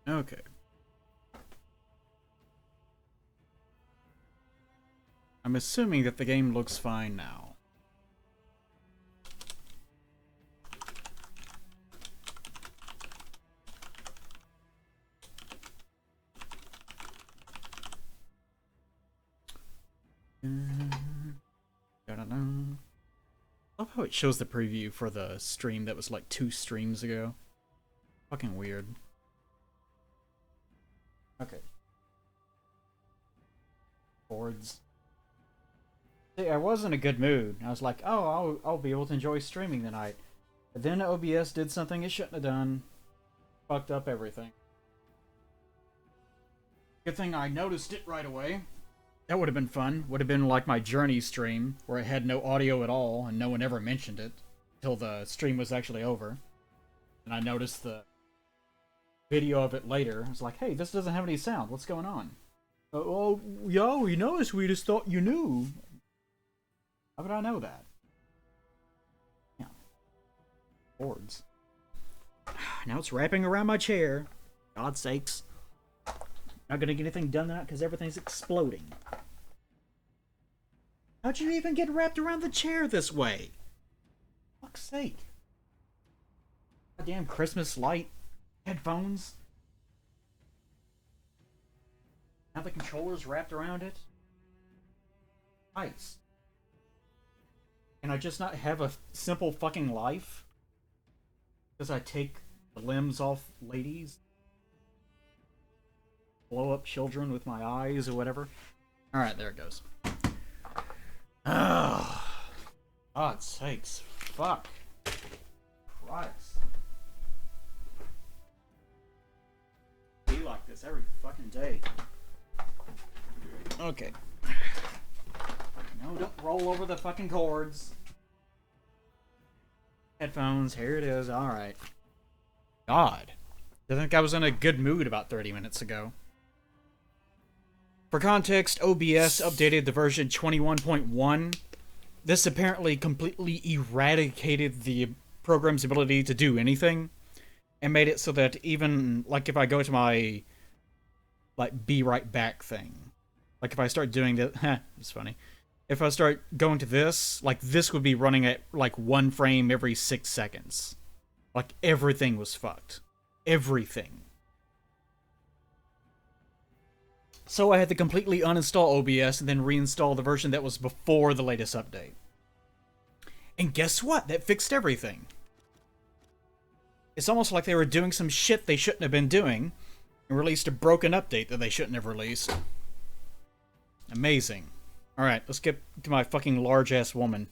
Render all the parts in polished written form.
Okay. I'm assuming that the game looks fine now. I love how it shows the preview for the stream that was like 2 streams ago. Fucking weird. Okay. Boards. See, I was in a good mood. I was like, oh, I'll be able to enjoy streaming tonight. But then OBS did something it shouldn't have done. Fucked up everything. Good thing I noticed it right away. That would have been fun. Would have been like my Journey stream, where I had no audio at all, and no one ever mentioned it until the stream was actually over. And I noticed the video of it later. I was like, hey, this doesn't have any sound. What's going on? Oh, yeah, we noticed. We just thought you knew. How would I know that? Yeah. Boards. Now it's wrapping around my chair. God's sakes. Not gonna get anything done tonight because everything's exploding. How'd you even get wrapped around the chair this way? Fuck's sake. Goddamn Christmas light. Headphones. Now the controller's wrapped around it. Nice. Can I just not have a simple fucking life? Because I take the limbs off ladies? Blow up children with my eyes or whatever? Alright, there it goes. Oh, God's sakes. Fuck. Christ. Be like this every fucking day. Okay. No, don't roll over the fucking cords. Headphones, here it is. Alright. God. I think I was in a good mood about 30 minutes ago. For context, OBS updated the version 21.1. This apparently completely eradicated the program's ability to do anything, and made it so that even, like, if I go to my, like, be right back thing, like, if I start doing that, it's funny. If I start going to this, like, this would be running at, like, 1 frame every 6 seconds. Like, everything was fucked. Everything. So I had to completely uninstall OBS and then reinstall the version that was before the latest update. And guess what? That fixed everything. It's almost like they were doing some shit they shouldn't have been doing and released a broken update that they shouldn't have released. Amazing. Alright, let's get to my fucking large-ass woman.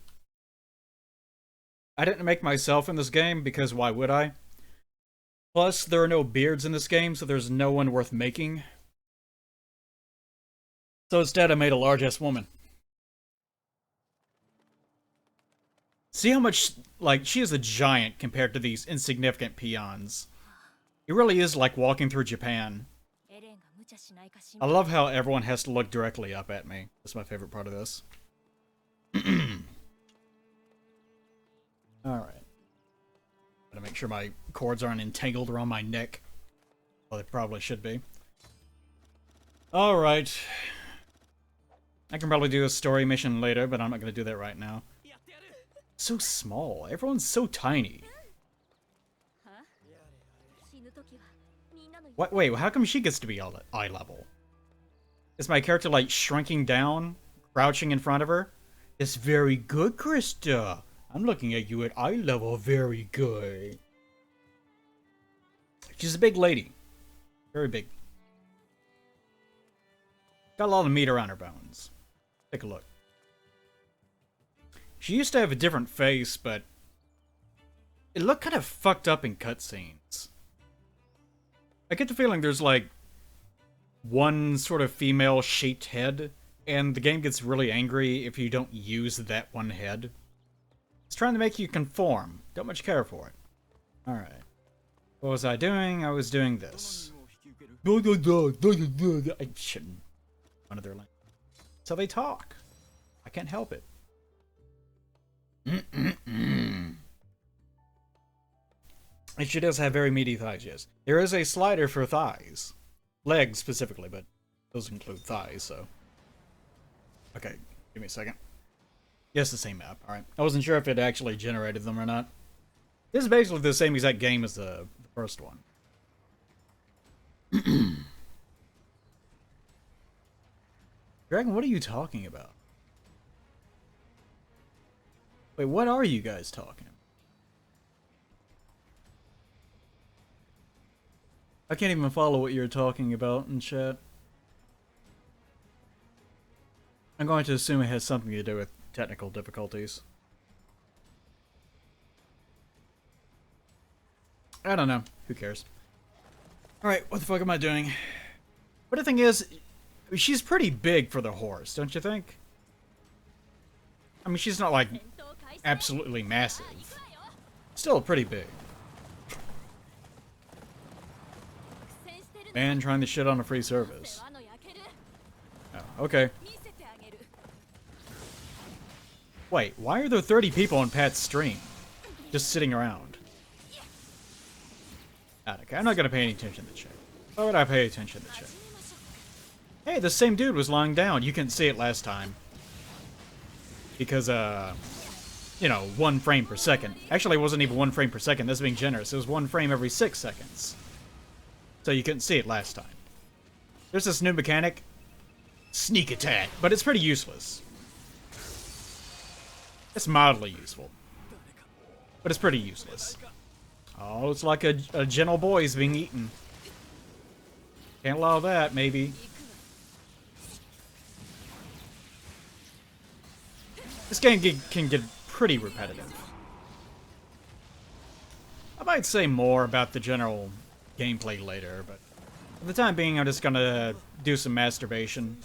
I didn't make myself in this game because why would I? Plus, there are no beards in this game, so there's no one worth making. So instead, I made a large-ass woman. See how much, like, she is a giant compared to these insignificant peons. It really is like walking through Japan. I love how everyone has to look directly up at me. That's my favorite part of this. Alright. Gotta make sure my cords aren't entangled around my neck. Well, they probably should be. Alright. I can probably do a story mission later, but I'm not going to do that right now. So small. Everyone's so tiny. What? Wait, how come she gets to be eye level? Is my character, like, shrinking down? Crouching in front of her? It's very good, Krista. I'm looking at you at eye level. Very good. She's a big lady. Very big. Got a lot of meat around her bones. Take a look. She used to have a different face, but it looked kind of fucked up in cutscenes. I get the feeling there's like one sort of female-shaped head, and the game gets really angry if you don't use that one head. It's trying to make you conform. Don't much care for it. Alright. What was I doing? I was doing this. I shouldn't. One of their language. So they talk. I can't help it. And she does have very meaty thighs, yes. There is a slider for thighs. Legs specifically, but those include thighs, so. Okay, give me a second. Yes, the same map. Alright. I wasn't sure if it actually generated them or not. This is basically the same exact game as the first one. Dragon, what are you talking about? Wait, what are you guys talking about? I can't even follow what you're talking about in chat. I'm going to assume it has something to do with technical difficulties. I don't know. Who cares? Alright, what the fuck am I doing? But the thing is, she's pretty big for the horse, don't you think? I mean, she's not like absolutely massive. Still pretty big. Man trying to shit on a free service. Oh, okay. Wait, why are there 30 people on Pat's stream? Just sitting around. Okay, I'm not gonna pay any attention to chat. Why would I pay attention to chat? Hey, the same dude was lying down. You couldn't see it last time. Because, you know, 1 frame per second. Actually, it wasn't even 1 frame per second. That's being generous. It was 1 frame every 6 seconds. So you couldn't see it last time. There's this new mechanic. Sneak attack. But it's pretty useless. It's mildly useful. But it's pretty useless. Oh, it's like a gentle boy is being eaten. Can't allow that, maybe. This game can get pretty repetitive. I might say more about the general gameplay later, but for the time being, I'm just gonna do some masturbation.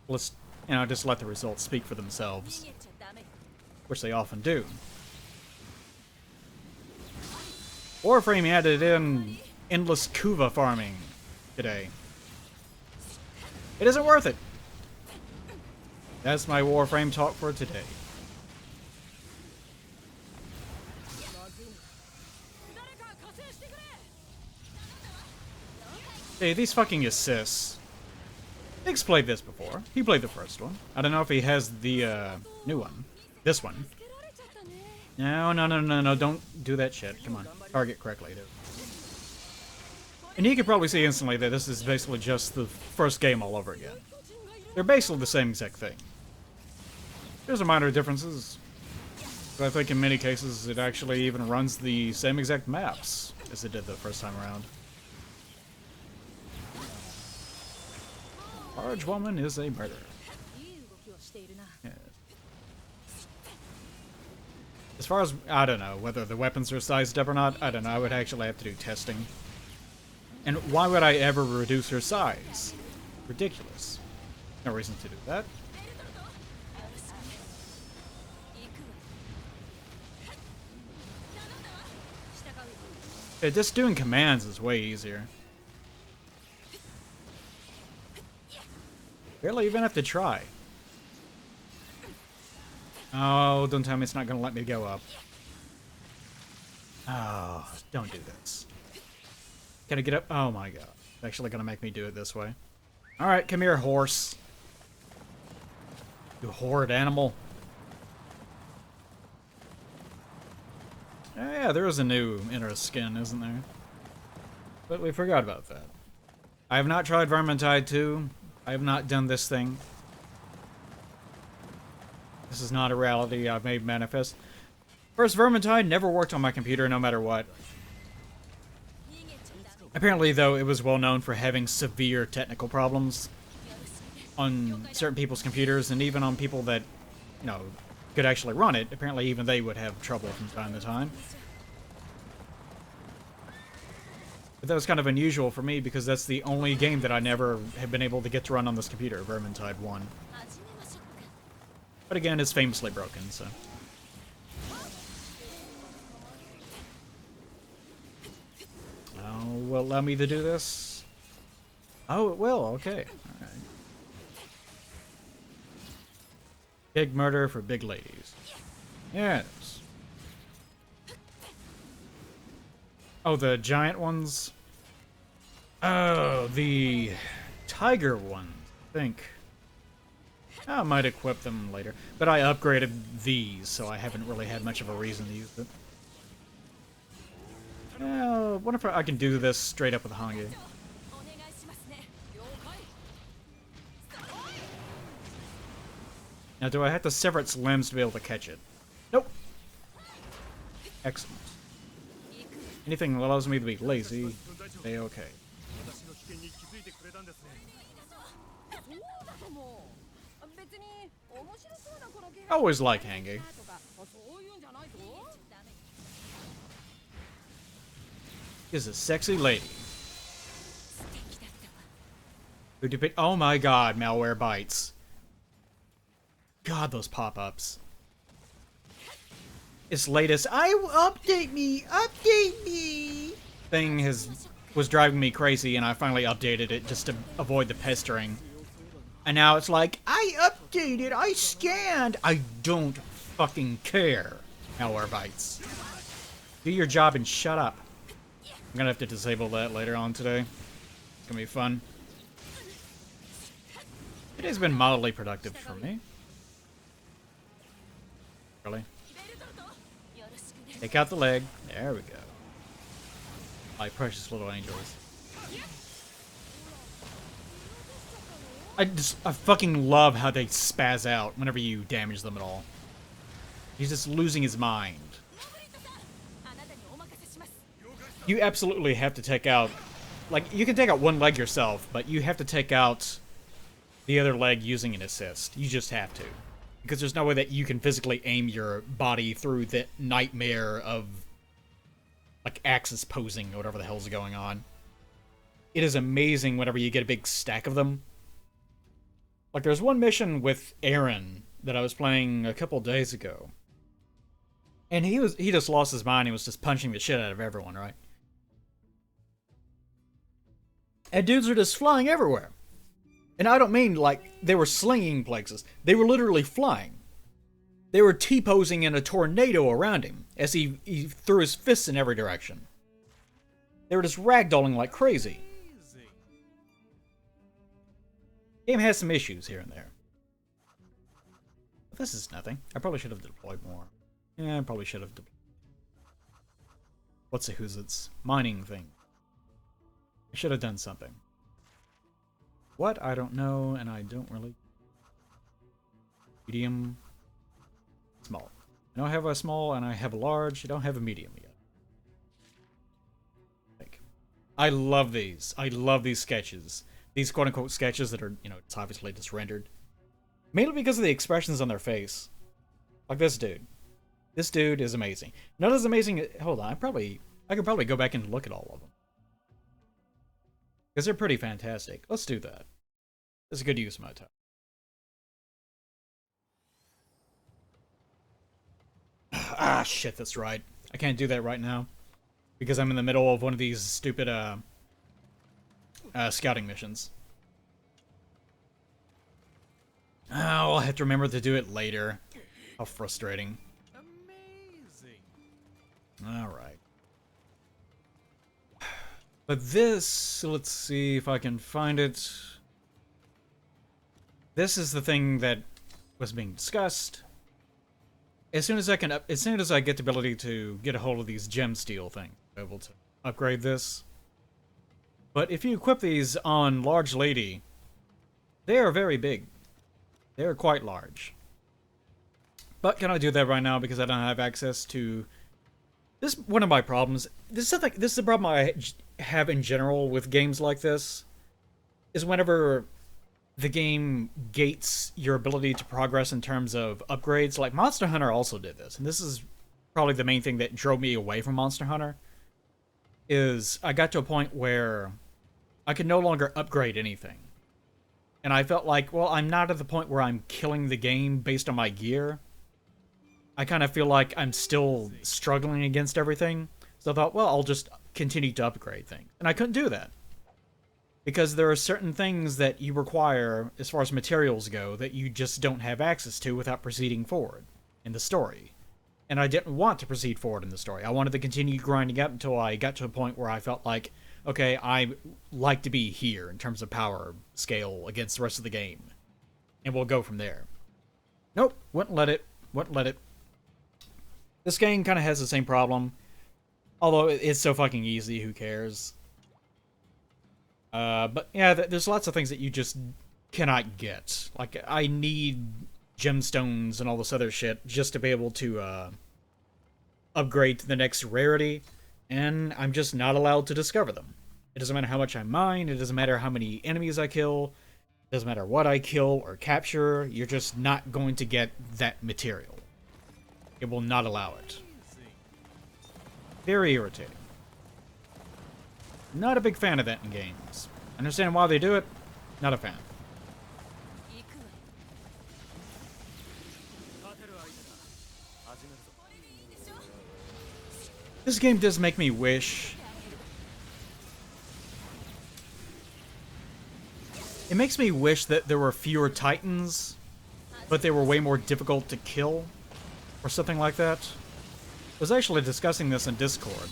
Let's, you know, just let the results speak for themselves. Which they often do. Warframe added in endless Kuva farming today. It isn't worth it. That's my Warframe talk for today. Hey, these fucking assists. Nick's played this before. He played the first one. I don't know if he has the new one. This one. No, don't do that shit. Come on. Target correctly, dude. And you can probably see instantly that this is basically just the first game all over again. They're basically the same exact thing. There's some minor differences. But I think in many cases it actually even runs the same exact maps as it did the first time around. Large woman is a murderer. Yeah. As far as, I don't know, whether the weapons are sized up or not, I don't know, I would actually have to do testing. And why would I ever reduce her size? Ridiculous. No reason to do that. Yeah, just doing commands is way easier. Barely even have to try. Oh, don't tell me it's not going to let me go up. Oh, don't do this. Can I get up? Oh my god. It's actually going to make me do it this way. Alright, come here, horse. You horrid animal. Oh, yeah, there is a new inner skin, isn't there? But we forgot about that. I have not tried Vermintide 2. I have not done this thing. This is not a reality I've made manifest. First, Vermintide never worked on my computer no matter what. Apparently, though, it was well known for having severe technical problems on certain people's computers, and even on people that, you know, could actually run it. Apparently, even they would have trouble from time to time. But that was kind of unusual for me because that's the only game that I never have been able to get to run on this computer, Vermintide 1. But again, it's famously broken, so. Oh, will it allow me to do this? Oh, it will, okay. Alright. Big murder for big ladies. Yes. Oh, the giant ones? Oh, the tiger ones, I think. I might equip them later. But I upgraded these, so I haven't really had much of a reason to use it. Well, what if I can do this straight up with Hange? Now, do I have to sever its limbs to be able to catch it? Nope. Excellent. Anything that allows me to be lazy, stay okay. I always like Hange. Is a sexy lady. Who depict? Oh my god, malware bites. God, those pop-ups. Its latest update me thing was driving me crazy, and I finally updated it just to avoid the pestering. And now it's like, I updated, I scanned. I don't fucking care, malware bites. Do your job and shut up. I'm gonna have to disable that later on today. It's gonna be fun. Today's been mildly productive for me. Really? Take out the leg. There we go. My precious little angels. I fucking love how they spaz out whenever you damage them at all. He's just losing his mind. You absolutely have to take out... Like, you can take out one leg yourself, but you have to take out the other leg using an assist. You just have to. Because there's no way that you can physically aim your body through the nightmare of, like, axis posing or whatever the hell's going on. It is amazing whenever you get a big stack of them. Like, there's one mission with Aaron that I was playing a couple days ago. And he just lost his mind. He was just punching the shit out of everyone, right? And dudes are just flying everywhere. And I don't mean, like, they were slinging places. They were literally flying. They were T-posing in a tornado around him as he threw his fists in every direction. They were just ragdolling like crazy. Game has some issues here and there. But this is nothing. I probably should have deployed more. Yeah, I probably should have deployed. What's its mining thing? I should have done something. What? I don't know, and I don't really... Medium. Small. I don't have a small, and I have a large. I don't have a medium yet. I love these. I love these sketches. These quote-unquote sketches that are, you know, it's obviously just rendered. Mainly because of the expressions on their face. Like this dude. This dude is amazing. Not as amazing... Hold on, I could probably go back and look at all of them. Because they're pretty fantastic. Let's do that. That's a good use of my time. Ah, shit, that's right. I can't do that right now. Because I'm in the middle of one of these stupid, scouting missions. Oh, I'll have to remember to do it later. How frustrating. Amazing. Alright. But this, let's see if I can find it. This is the thing that was being discussed. As soon as I get the ability to get a hold of these gem steel things, I'll be able to upgrade this. But if you equip these on Large Lady, they are very big. They are quite large. But can I do that right now because I don't have access to... This is one of my problems. This is the problem I have in general with games like this. Is whenever the game gates your ability to progress in terms of upgrades. Like Monster Hunter also did this. And this is probably the main thing that drove me away from Monster Hunter. Is I got to a point where I could no longer upgrade anything. And I felt like, well, I'm not at the point where I'm killing the game based on my gear. I kind of feel like I'm still struggling against everything. So I thought, well, I'll just continue to upgrade things. And I couldn't do that. Because there are certain things that you require, as far as materials go, that you just don't have access to without proceeding forward in the story. And I didn't want to proceed forward in the story. I wanted to continue grinding up until I got to a point where I felt like, okay, I like to be here in terms of power scale against the rest of the game. And we'll go from there. Nope, wouldn't let it. Wouldn't let it. This game kind of has the same problem. Although it's so fucking easy, who cares? But yeah, there's lots of things that you just cannot get. Like, I need gemstones and all this other shit just to be able to upgrade to the next rarity, and I'm just not allowed to discover them. It doesn't matter how much I mine, it doesn't matter how many enemies I kill, it doesn't matter what I kill or capture, you're just not going to get that material. It will not allow it. Very irritating. Not a big fan of that in games. Understand why they do it? Not a fan. This game does make me wish... It makes me wish that there were fewer Titans, but they were way more difficult to kill, or something like that. I was actually discussing this in Discord.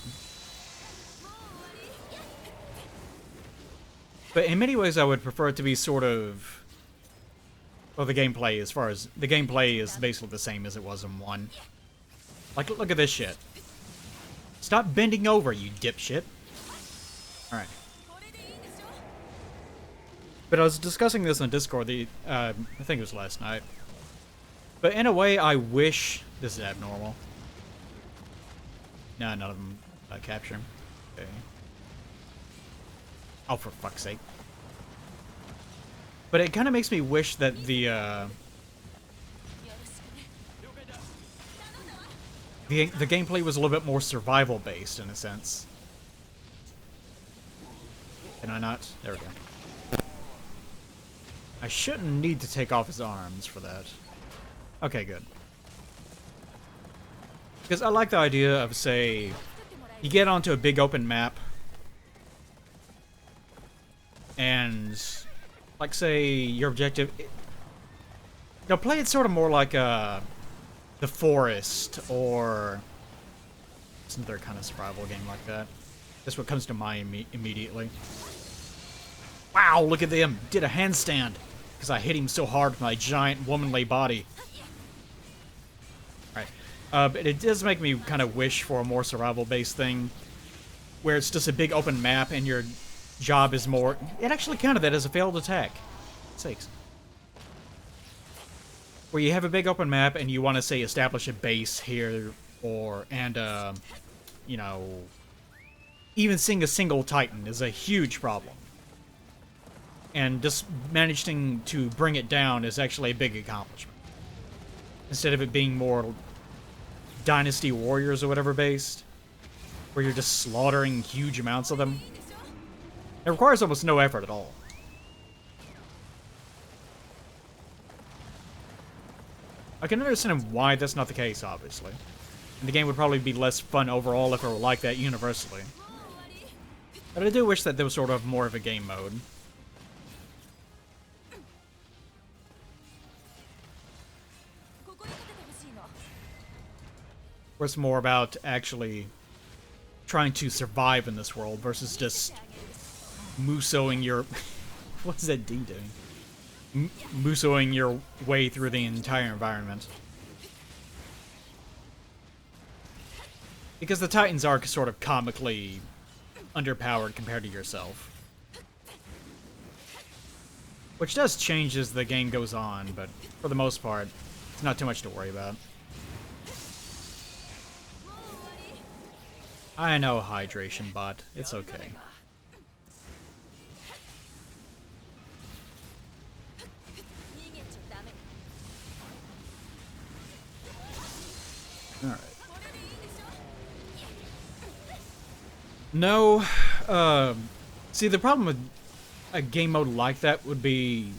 But in many ways I would prefer it to be sort of... Well, the gameplay, as far as... The gameplay is basically the same as it was in 1. Like, look at this shit. Stop bending over, you dipshit. Alright. But I was discussing this on Discord, I think it was last night. But in a way, I wish... This is abnormal. No, none of them capture him. Okay. Oh, for fuck's sake. But it kind of makes me wish that the gameplay was a little bit more survival-based, in a sense. Can I not? There we go. I shouldn't need to take off his arms for that. Okay, good. Because I like the idea of, say, you get onto a big open map, and, like, say, your objective... play it sort of more like The Forest, or some other kind of survival game like that. That's what comes to mind immediately. Wow, look at them! Did a handstand! Because I hit him so hard with my giant womanly body. Right. But it does make me kind of wish for a more survival-based thing, where it's just a big open map and your job is more... It actually counted that as a failed attack. Sakes. Where you have a big open map and you want to, say, establish a base here, you know... Even seeing a single Titan is a huge problem. And just managing to bring it down is actually a big accomplishment. Instead of it being more Dynasty Warriors or whatever based, where you're just slaughtering huge amounts of them. It requires almost no effort at all. I can understand why that's not the case, obviously. And the game would probably be less fun overall if it were like that universally. But I do wish that there was sort of more of a game mode. Where it's more about actually trying to survive in this world versus just musoing your... What's that D doing? Musoing your way through the entire environment. Because the Titans are sort of comically underpowered compared to yourself. Which does change as the game goes on, but for the most part, it's not too much to worry about. I know, hydration bot. It's okay. Alright. No, see, the problem with a game mode like that would be...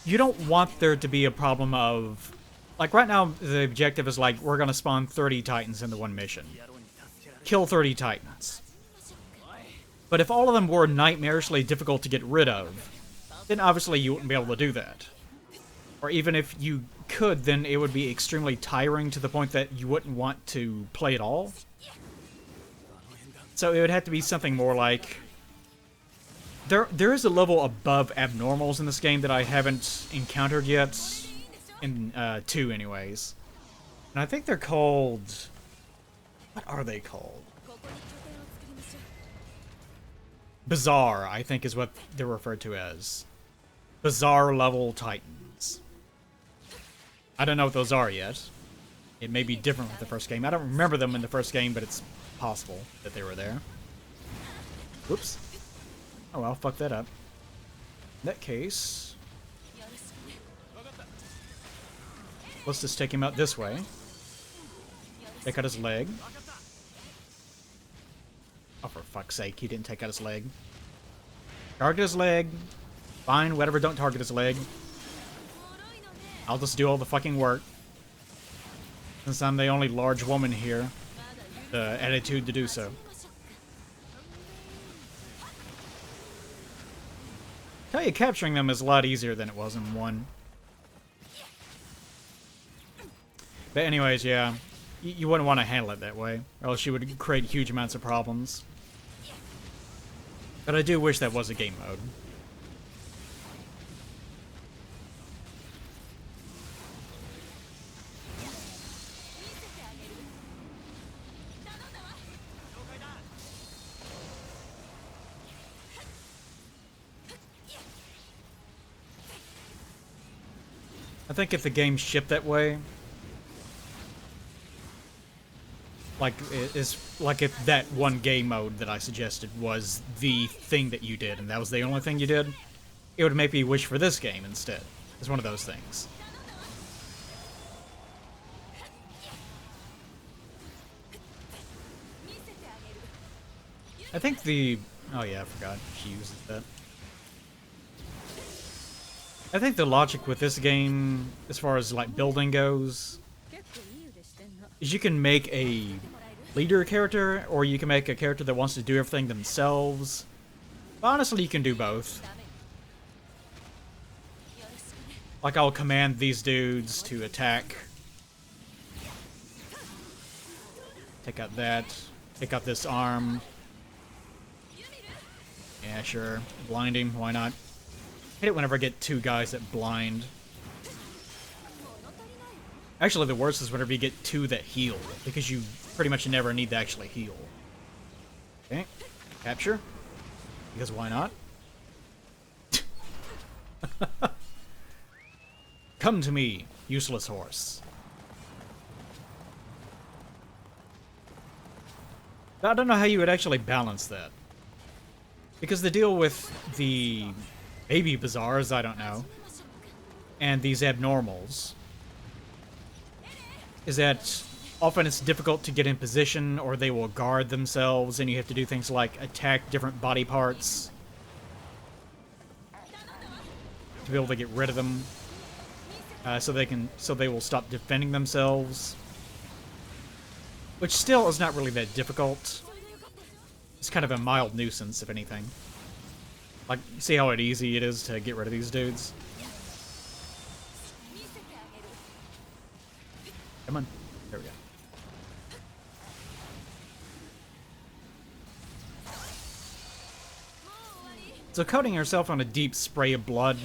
You don't want there to be a problem of... Like, right now, the objective is like, we're gonna spawn 30 Titans into one mission. Kill 30 Titans. But if all of them were nightmarishly difficult to get rid of, then obviously you wouldn't be able to do that. Or even if you could, then it would be extremely tiring to the point that you wouldn't want to play at all. So it would have to be something more like... There is a level above abnormals in this game that I haven't encountered yet. In 2 anyways. And I think they're called... What are they called? Bizarre, I think is what they're referred to as. Bizarre level Titans. I don't know what those are yet. It may be different with the first game. I don't remember them in the first game, but it's possible that they were there. Whoops. Oh well, fuck that up. In that case... let's just take him out this way. Take out his leg. Oh, for fuck's sake, he didn't take out his leg. Target his leg. Fine, whatever, don't target his leg. I'll just do all the fucking work. Since I'm the only large woman here. The attitude to do so. Tell you, capturing them is a lot easier than it was in 1. But anyways, yeah. You wouldn't want to handle it that way, or else you would create huge amounts of problems. But I do wish that was a game mode. I think if the game shipped that way, like if that one game mode that I suggested was the thing that you did, and that was the only thing you did, it would make me wish for this game instead. It's one of those things. I think the... oh yeah, I forgot. She uses that. I think the logic with this game, as far as like building goes, is you can make a leader character, or you can make a character that wants to do everything themselves. But honestly, you can do both. Like, I'll command these dudes to attack. Take out that. Take out this arm. Yeah, sure. Blinding, why not? Hit it whenever I get 2 guys that blind. Actually, the worst is whenever you get 2 that heal, because you pretty much never need to actually heal. Okay, capture. Because why not? Come to me, useless horse. I don't know how you would actually balance that. Because the deal with the baby bazaars, I don't know, and these abnormals, is that often it's difficult to get in position, or they will guard themselves, and you have to do things like attack different body parts to be able to get rid of them, so they will stop defending themselves. Which still is not really that difficult. It's kind of a mild nuisance, if anything. Like, see how easy it is to get rid of these dudes? Come on. There we go. So coating yourself on a deep spray of blood,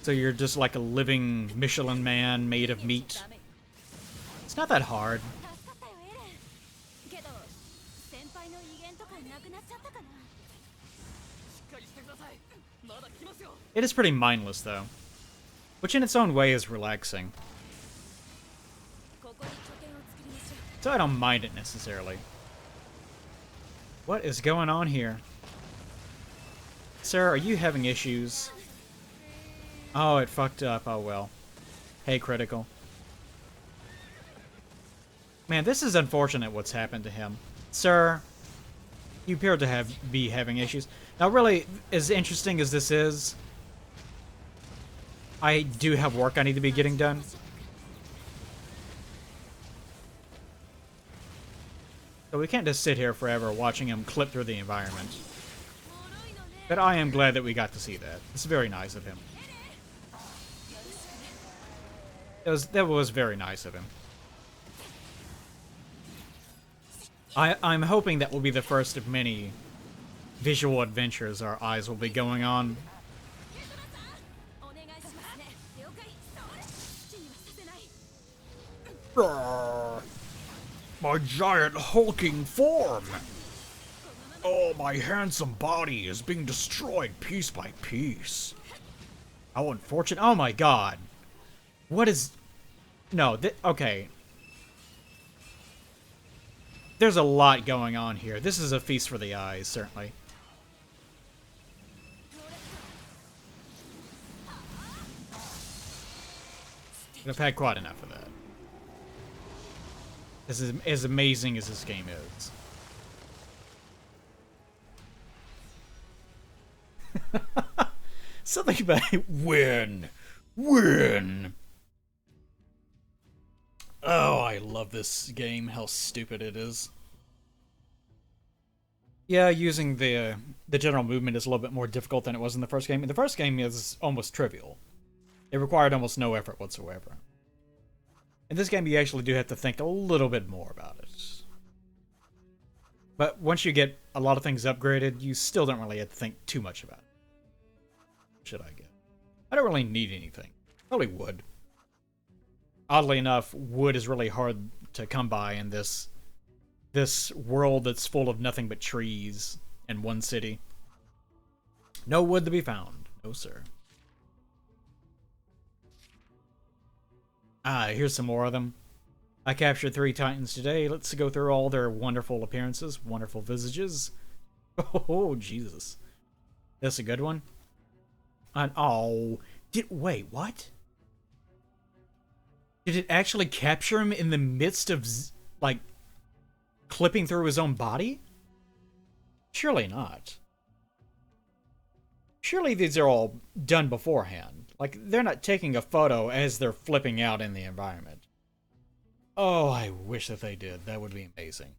so you're just like a living Michelin man made of meat. It's not that hard. It is pretty mindless, though, which in its own way is relaxing. So I don't mind it necessarily. What is going on here? Sir, are you having issues? Oh, it fucked up. Oh well. Hey, Critical. Man, this is unfortunate what's happened to him. Sir, you appear to be having issues. Now, really, as interesting as this is, I do have work I need to be getting done. So we can't just sit here forever watching him clip through the environment. But I am glad that we got to see that. It's very nice of him. That was very nice of him. I'm hoping that will be the first of many visual adventures our eyes will be going on. My giant hulking form! Oh, my handsome body is being destroyed piece by piece. How unfortunate. Oh my god. What is... No, okay. There's a lot going on here. This is a feast for the eyes, certainly. I've had quite enough of that. This is as amazing as this game is. Something about win. Oh, I love this game. How stupid it is. Yeah, using the general movement is a little bit more difficult than it was in the first game. And the first game is almost trivial. It required almost no effort whatsoever. In this game, you actually do have to think a little bit more about it. But once you get a lot of things upgraded, you still don't really have to think too much about it. What should I get? I don't really need anything. Probably wood. Oddly enough, wood is really hard to come by in this world that's full of nothing but trees in one city. No wood to be found. No, sir. Ah, here's some more of them. I captured 3 titans today. Let's go through all their wonderful appearances, wonderful visages. Oh, Jesus. That's a good one. And, oh, wait, what? Did it actually capture him in the midst of, like, clipping through his own body? Surely not. Surely these are all done beforehand. Like, they're not taking a photo as they're flipping out in the environment. Oh, I wish that they did. That would be amazing.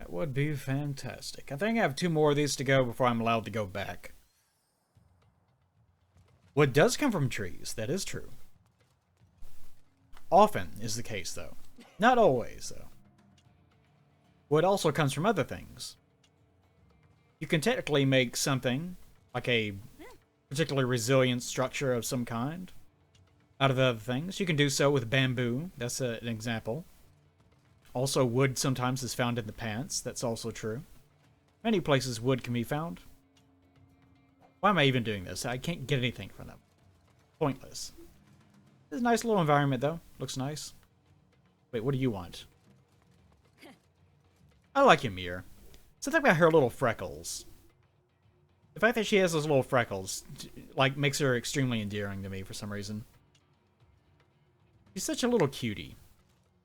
That would be fantastic. I think I have 2 more of these to go before I'm allowed to go back. Wood does come from trees. That is true. Often is the case, though. Not always, though. Wood also comes from other things. You can technically make something, like a particularly resilient structure of some kind, out of other things. You can do so with bamboo. That's an example. Also, wood sometimes is found in the pants. That's also true. Many places wood can be found. Why am I even doing this? I can't get anything from them. Pointless. It's a nice little environment, though. Looks nice. Wait, what do you want? I like Ymir. Something about her little freckles. The fact that she has those little freckles, like, makes her extremely endearing to me for some reason. She's such a little cutie.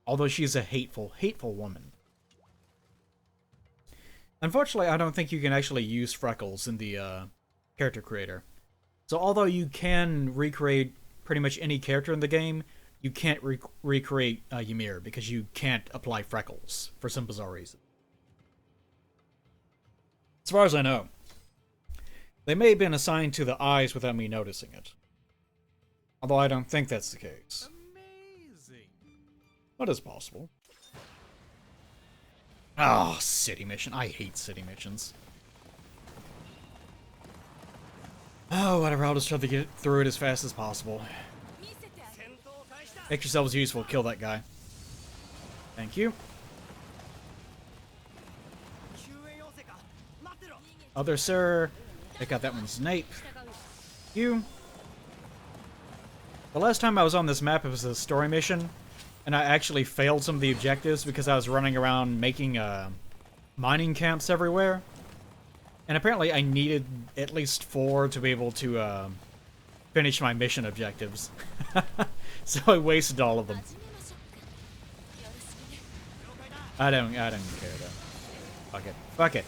Although she's a hateful, hateful woman. Unfortunately, I don't think you can actually use freckles in the character creator. So although you can recreate pretty much any character in the game, you can't recreate Ymir because you can't apply freckles for some bizarre reason. As far as I know. They may have been assigned to the eyes without me noticing it. Although I don't think that's the case. Amazing. What is possible? Oh, city mission. I hate city missions. Oh, whatever. I'll just try to get through it as fast as possible. Make yourselves useful. Kill that guy. Thank you. Other sir. Pick out that one's Nape. You. The last time I was on this map, it was a story mission, and I actually failed some of the objectives because I was running around making mining camps everywhere. And apparently I needed at least 4 to be able to finish my mission objectives. So I wasted all of them. I don't care though. Fuck it. Fuck it.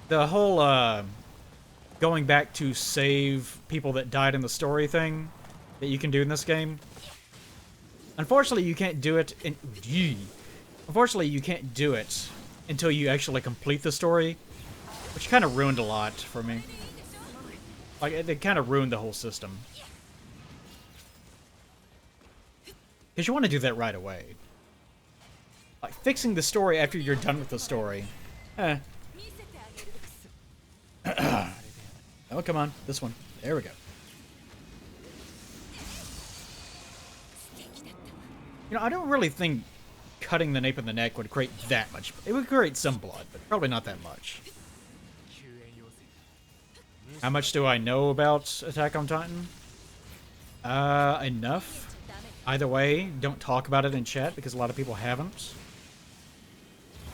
The whole going back to save people that died in the story thing that you can do in this game. Unfortunately, you can't do it in... Unfortunately, you can't do it until you actually complete the story, which kind of ruined a lot for me. Like, they kind of ruined the whole system. Because you want to do that right away. Like, fixing the story after you're done with the story. Eh. Oh, come on. This one. There we go. You know, I don't really think cutting the nape of the neck would create that much. It would create some blood, but probably not that much. How much do I know about Attack on Titan? Enough. Either way, don't talk about it in chat because a lot of people haven't.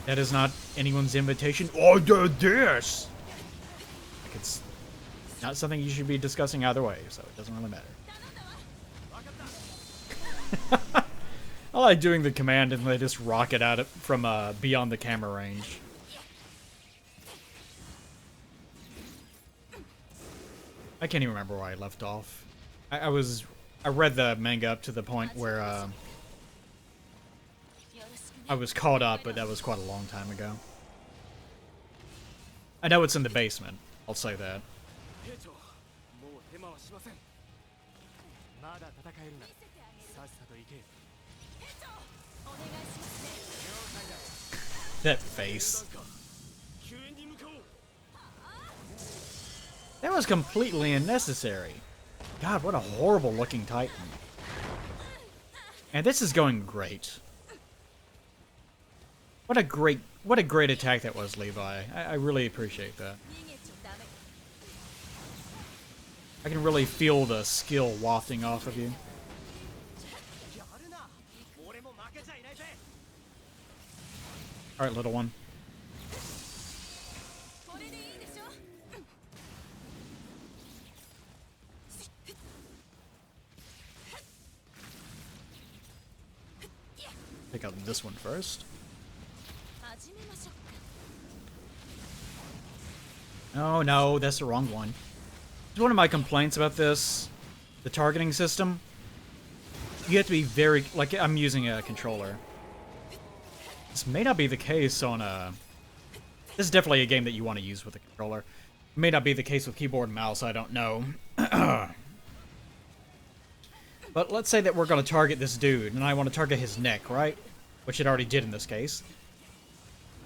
That is not anyone's invitation. I did this! Like, it's not something you should be discussing either way, so it doesn't really matter. I like doing the command and they just rocket at it from beyond the camera range. I can't even remember where I left off. I read the manga up to the point where I was caught up, but that was quite a long time ago. I know it's in the basement. I'll say that. That face. That was completely unnecessary. God, what a horrible looking Titan. And this is going great. What a great attack that was, Levi. I really appreciate that. I can really feel the skill wafting off of you. Alright, little one. Pick up this one first. Oh no, that's the wrong one. It's one of my complaints about this. The targeting system. You have to be very... Like, I'm using a controller. This may not be the case on a... This is definitely a game that you want to use with a controller. It may not be the case with keyboard and mouse, I don't know. But let's say that we're going to target this dude, and I want to target his neck, right? Which it already did in this case.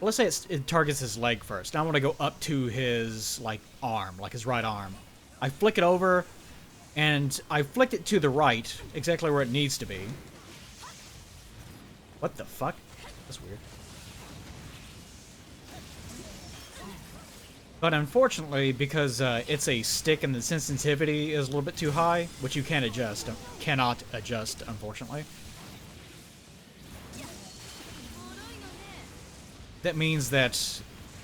But let's say it targets his leg first. Now I want to go up to his, like, arm, like his right arm. I flick it over, and I flicked it to the right, exactly where it needs to be. What the fuck? That's weird. But unfortunately, because it's a stick and the sensitivity is a little bit too high, which you can't adjust, cannot adjust, unfortunately. That means that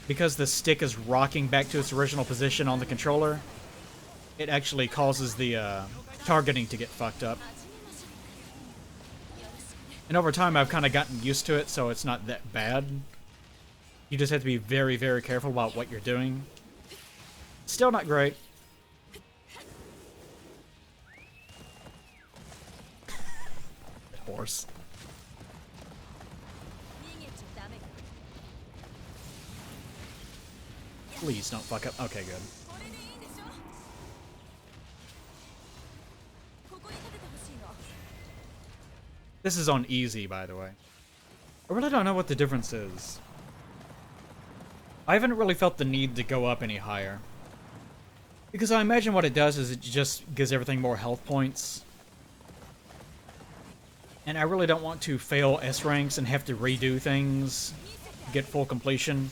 because the stick is rocking back to its original position on the controller, it actually causes the targeting to get fucked up. And over time, I've kind of gotten used to it, so it's not that bad. You just have to be very, very careful about what you're doing. Still not great. Horse. Please don't fuck up. Okay, good. This is on easy, by the way. I really don't know what the difference is. I haven't really felt the need to go up any higher. Because I imagine what it does is it just gives everything more health points. And I really don't want to fail S ranks and have to redo things to get full completion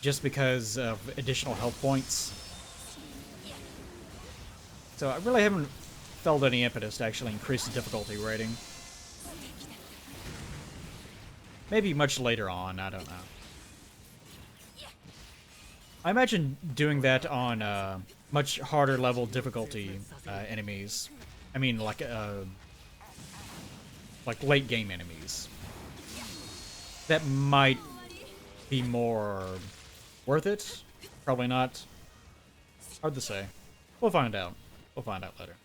just because of additional health points. So I really haven't felt any impetus to actually increase the difficulty rating. Maybe much later on, I don't know. I imagine doing that on much harder level difficulty enemies. I mean, like late game enemies. That might be more worth it. Probably not. Hard to say. We'll find out. We'll find out later.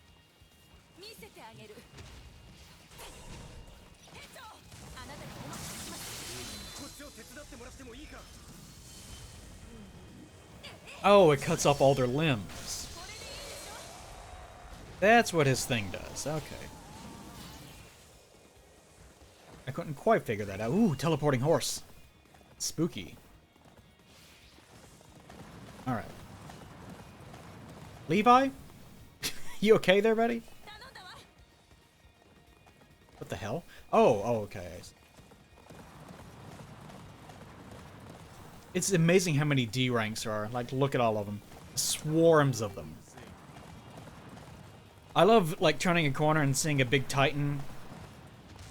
Oh, it cuts off all their limbs. That's what his thing does. Okay. I couldn't quite figure that out. Ooh, teleporting horse. Spooky. Alright. Levi? You okay there, buddy? What the hell? Oh, okay. It's amazing how many D ranks there are. Like, look at all of them. Swarms of them. I love, like, turning a corner and seeing a big Titan,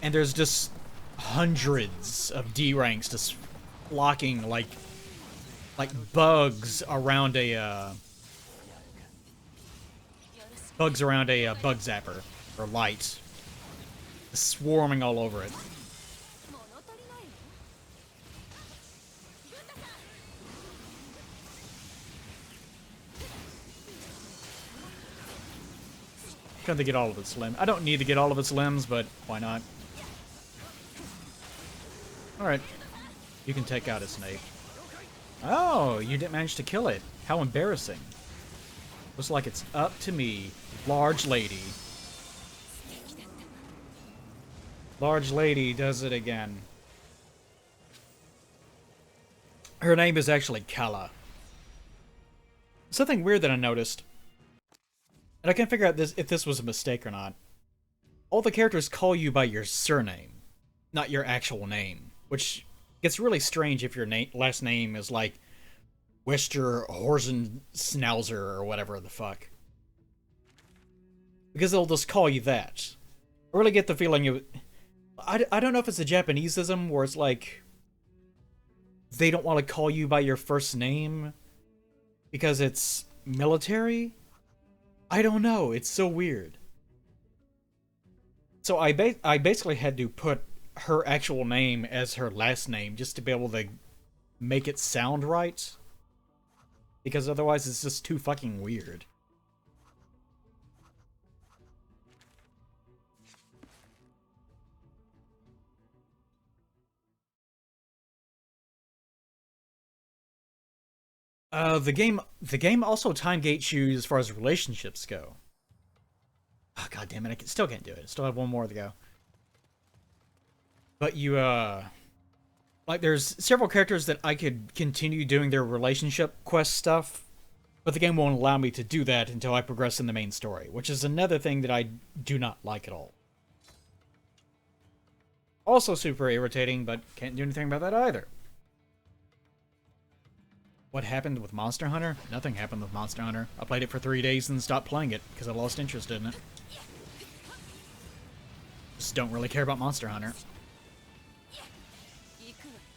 and there's just hundreds of D ranks just flocking like bugs around a bug zapper or light, swarming all over it. Trying to get all of its limbs. I don't need to get all of its limbs, but why not? Alright. You can take out a snake. Oh, you didn't manage to kill it. How embarrassing. Looks like it's up to me, large lady. Large lady does it again. Her name is actually Kala. Something weird that I noticed, and I can't figure out if this was a mistake or not. All the characters call you by your surname, not your actual name, which gets really strange if your last name is like Wester Horsen Schnauzer or whatever the fuck. Because they'll just call you that. I really get the feeling I don't know if it's a Japaneseism where it's like they don't want to call you by your first name because it's military. I don't know. It's so weird. So I basically had to put her actual name as her last name just to be able to make it sound right. Because otherwise it's just too fucking weird. The game also time gates you as far as relationships go. Oh, god damn it, still can't do it. Still have one more to go. But you, like, there's several characters that I could continue doing their relationship quest stuff, but the game won't allow me to do that until I progress in the main story, which is another thing that I do not like at all. Also super irritating, but can't do anything about that either. What happened with Monster Hunter? Nothing happened with Monster Hunter. I played it for 3 days and stopped playing it because I lost interest in it. Just don't really care about Monster Hunter.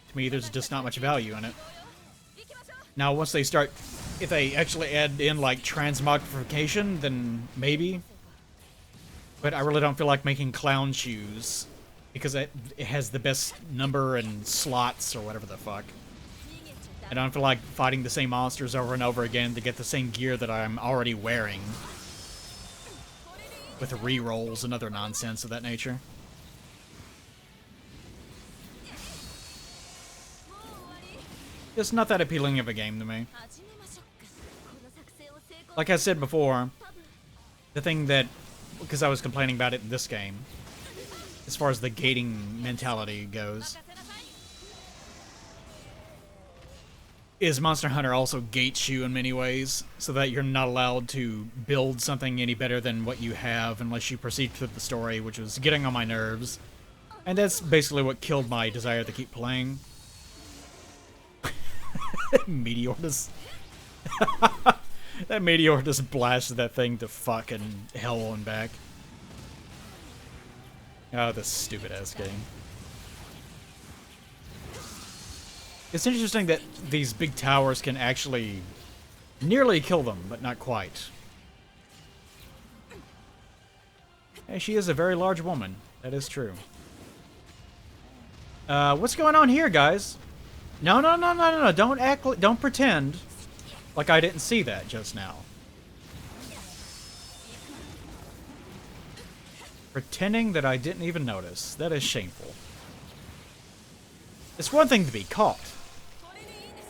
To me, there's just not much value in it. Now, once they start, if they actually add in, like, transmogrification, then maybe. But I really don't feel like making clown shoes because it has the best number and slots or whatever the fuck. I don't feel like fighting the same monsters over and over again to get the same gear that I'm already wearing. With rerolls and other nonsense of that nature. It's not that appealing of a game to me. Like I said before, the thing that, because I was complaining about it in this game, as far as the gating mentality goes, is Monster Hunter also gates you in many ways, so that you're not allowed to build something any better than what you have unless you proceed through the story, which was getting on my nerves. And that's basically what killed my desire to keep playing. Meteor just... that Meteor just blasted that thing to fucking hell and back. Oh, this stupid-ass game. It's interesting that these big towers can actually nearly kill them, but not quite. Hey, she is a very large woman. That is true. What's going on here, guys? No, don't act, don't pretend like I didn't see that just now. Pretending that I didn't even notice. That is shameful. It's one thing to be caught.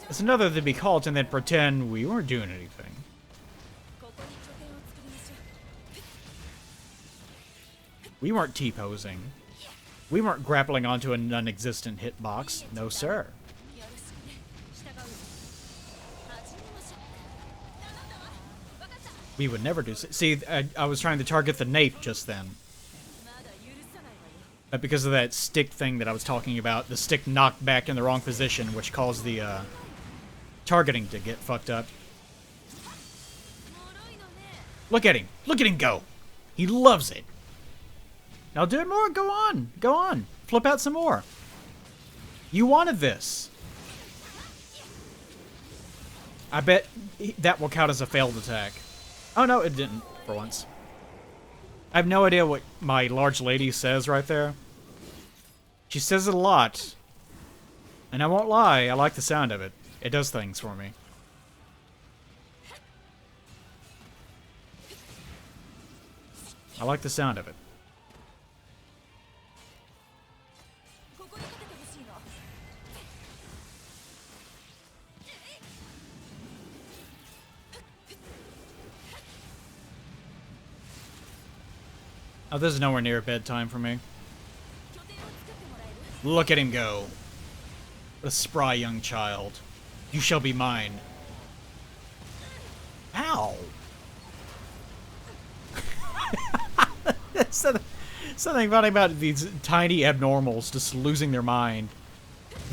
It's another to be caught and then pretend we weren't doing anything. We weren't T-posing. We weren't grappling onto a non-existent hitbox. No, sir. We would never do so. See, I was trying to target the nape just then. But because of that stick thing that I was talking about, the stick knocked back in the wrong position, which caused the targeting to get fucked up. Look at him. Look at him go. He loves it. Now do it more. Go on. Go on. Flip out some more. You wanted this. I bet that will count as a failed attack. Oh, no, it didn't, for once. I have no idea what my large lady says right there. She says it a lot. And I won't lie, I like the sound of it. It does things for me. I like the sound of it. Oh, this is nowhere near bedtime for me. Look at him go. A spry young child. You shall be mine. Ow! Something funny about these tiny abnormals just losing their mind,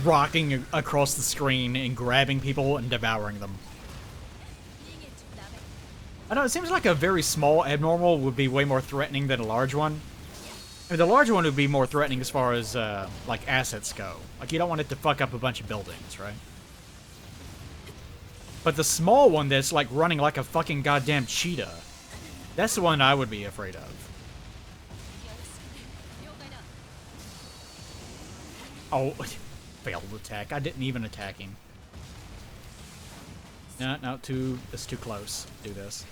rocking across the screen and grabbing people and devouring them. I know, it seems like a very small abnormal would be way more threatening than a large one. I mean, the large one would be more threatening as far as, like, assets go. Like, you don't want it to fuck up a bunch of buildings, right? But the small one that's, like, running like a fucking goddamn cheetah, that's the one I would be afraid of. Oh, failed attack. I didn't even attack him. No, no, it's too close. Do this.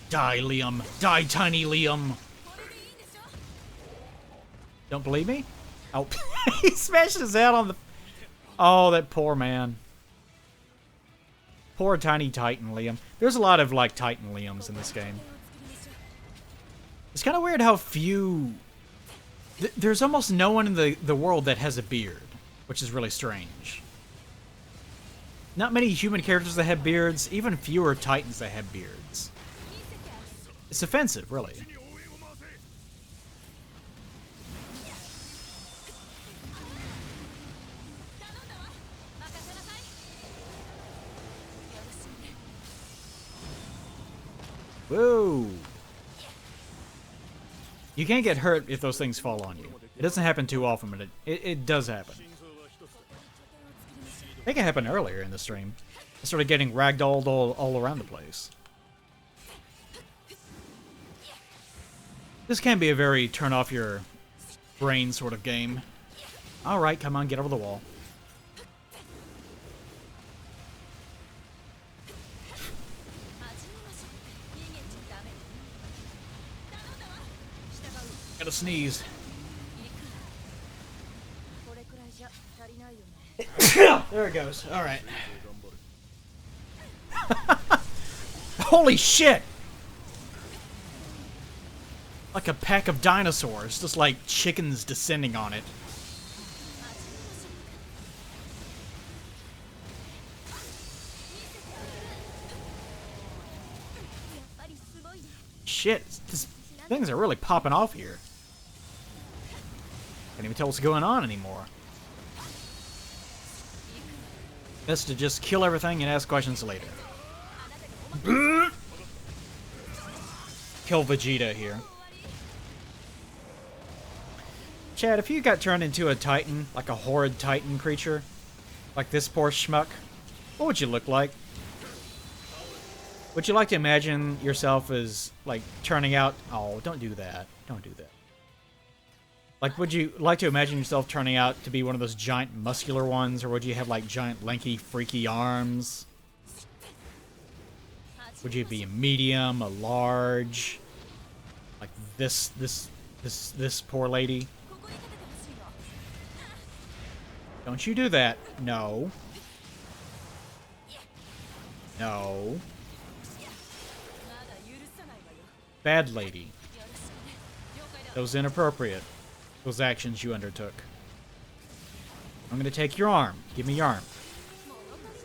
Die, Liam. Die, tiny Liam. Don't believe me? Oh, he smashed his head on the... Oh, that poor man. Poor tiny Titan Liam. There's a lot of, like, Titan Liams in this game. It's kind of weird how few... There's almost no one in the world that has a beard, which is really strange. Not many human characters that have beards, even fewer Titans that have beards. It's offensive, really. Whoa! You can't get hurt if those things fall on you. It doesn't happen too often, but it does happen. I think it happened earlier in the stream. I started getting ragdolled all around the place. This can be a very turn off your brain sort of game. Alright, come on, get over the wall. Gotta sneeze. There it goes. Alright. Holy shit! Like a pack of dinosaurs, just like chickens descending on it. Shit, things are really popping off here. Can't even tell what's going on anymore. Best to just kill everything and ask questions later. Kill Vegeta here. Chad, if you got turned into a Titan, like a horrid Titan creature, like this poor schmuck, what would you look like? Would you like to imagine yourself as, like, turning out... Oh, don't do that. Don't do that. Like, would you like to imagine yourself turning out to be one of those giant muscular ones, or would you have, like, giant, lanky, freaky arms? Would you be a medium, a large? Like this poor lady? Don't you do that. No. No. That was inappropriate. Those actions you undertook. I'm gonna take your arm. Give me your arm.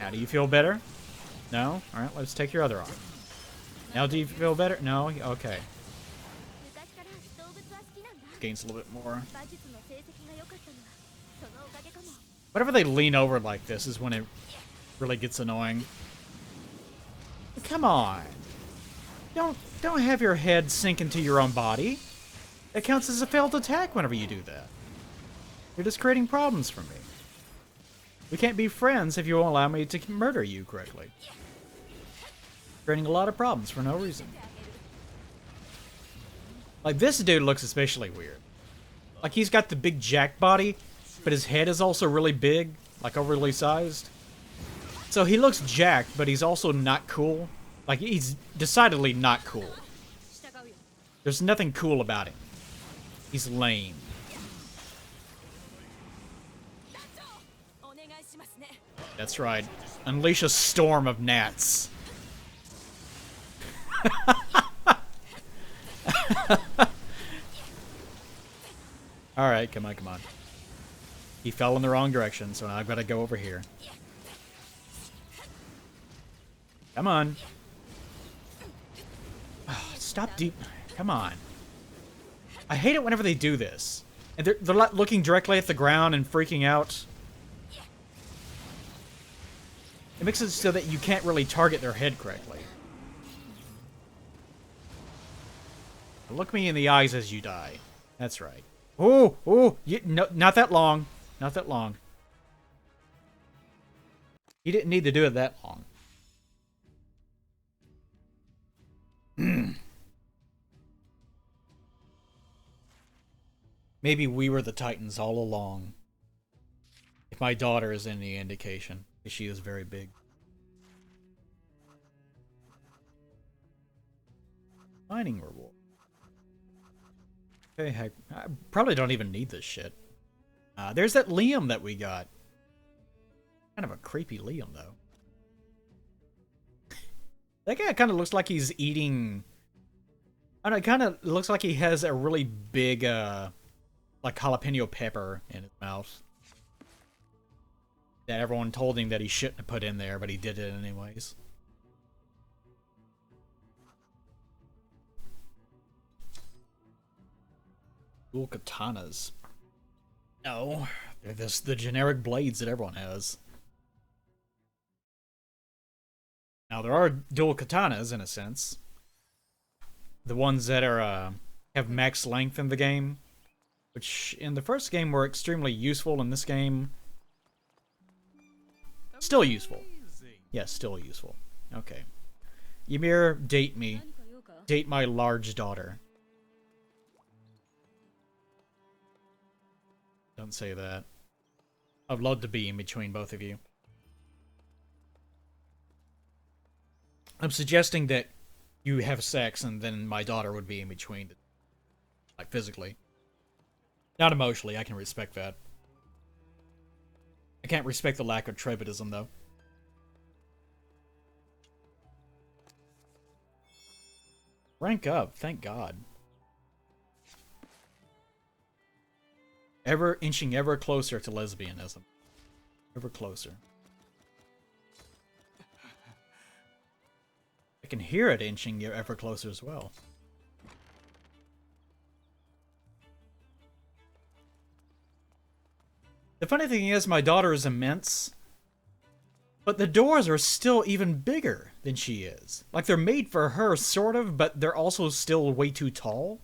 Now, do you feel better? No? Alright, let's take your other arm. Now, do you feel better? No? Okay. Gains a little bit more. Whenever they lean over like this is when it really gets annoying. Come on. Don't have your head sink into your own body. That counts as a failed attack whenever you do that. You're just creating problems for me. We can't be friends if you won't allow me to murder you correctly. Creating a lot of problems for no reason. Like, this dude looks especially weird. Like, he's got the big jack body, but his head is also really big, like overly sized. So he looks jacked, but he's also not cool. Like, he's decidedly not cool. There's nothing cool about him. He's lame. That's right. Unleash a storm of gnats. Alright, come on, come on. He fell in the wrong direction, so now I've got to go over here. Come on. Oh, stop deep. Come on. I hate it whenever they do this. And they're looking directly at the ground and freaking out. It makes it so that you can't really target their head correctly. Look me in the eyes as you die. That's right. Oh, oh, no, not that long. Not that long. You didn't need to do it that long. Maybe we were the Titans all along. If my daughter is any indication, she is very big. Mining reward. Okay, heck, I probably don't even need this shit. There's that Liam that we got. Kind of a creepy Liam, though. That guy kind of looks like he's eating... I don't know, it kind of looks like he has a really big, like, jalapeno pepper in his mouth. That everyone told him that he shouldn't have put in there, but he did it anyways. Dual katanas. No, they're the generic blades that everyone has. Now, there are dual katanas, in a sense. The ones that are, have max length in the game. Which, in the first game, were extremely useful. In this game, still useful. Yes, still useful. Okay. Ymir, date me. Date my large daughter. Don't say that. I'd love to be in between both of you. I'm suggesting that you have sex and then my daughter would be in between. Like, physically. Not emotionally, I can respect that. I can't respect the lack of trebitism, though. Rank up, thank God. Inching ever closer to lesbianism. Ever closer. I can hear it inching ever closer as well. The funny thing is, my daughter is immense, but the doors are still even bigger than she is. Like, they're made for her, sort of, but they're also still way too tall.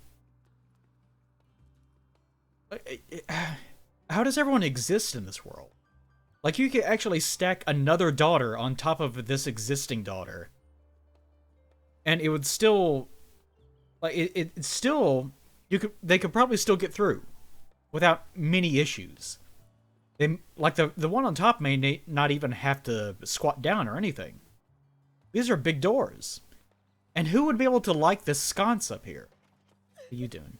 How does everyone exist in this world? Like, you could actually stack another daughter on top of this existing daughter. And it would still... Like, it's still... They could probably still get through. Without many issues. Like, the one on top may not even have to squat down or anything. These are big doors. And who would be able to like this sconce up here? What are you doing?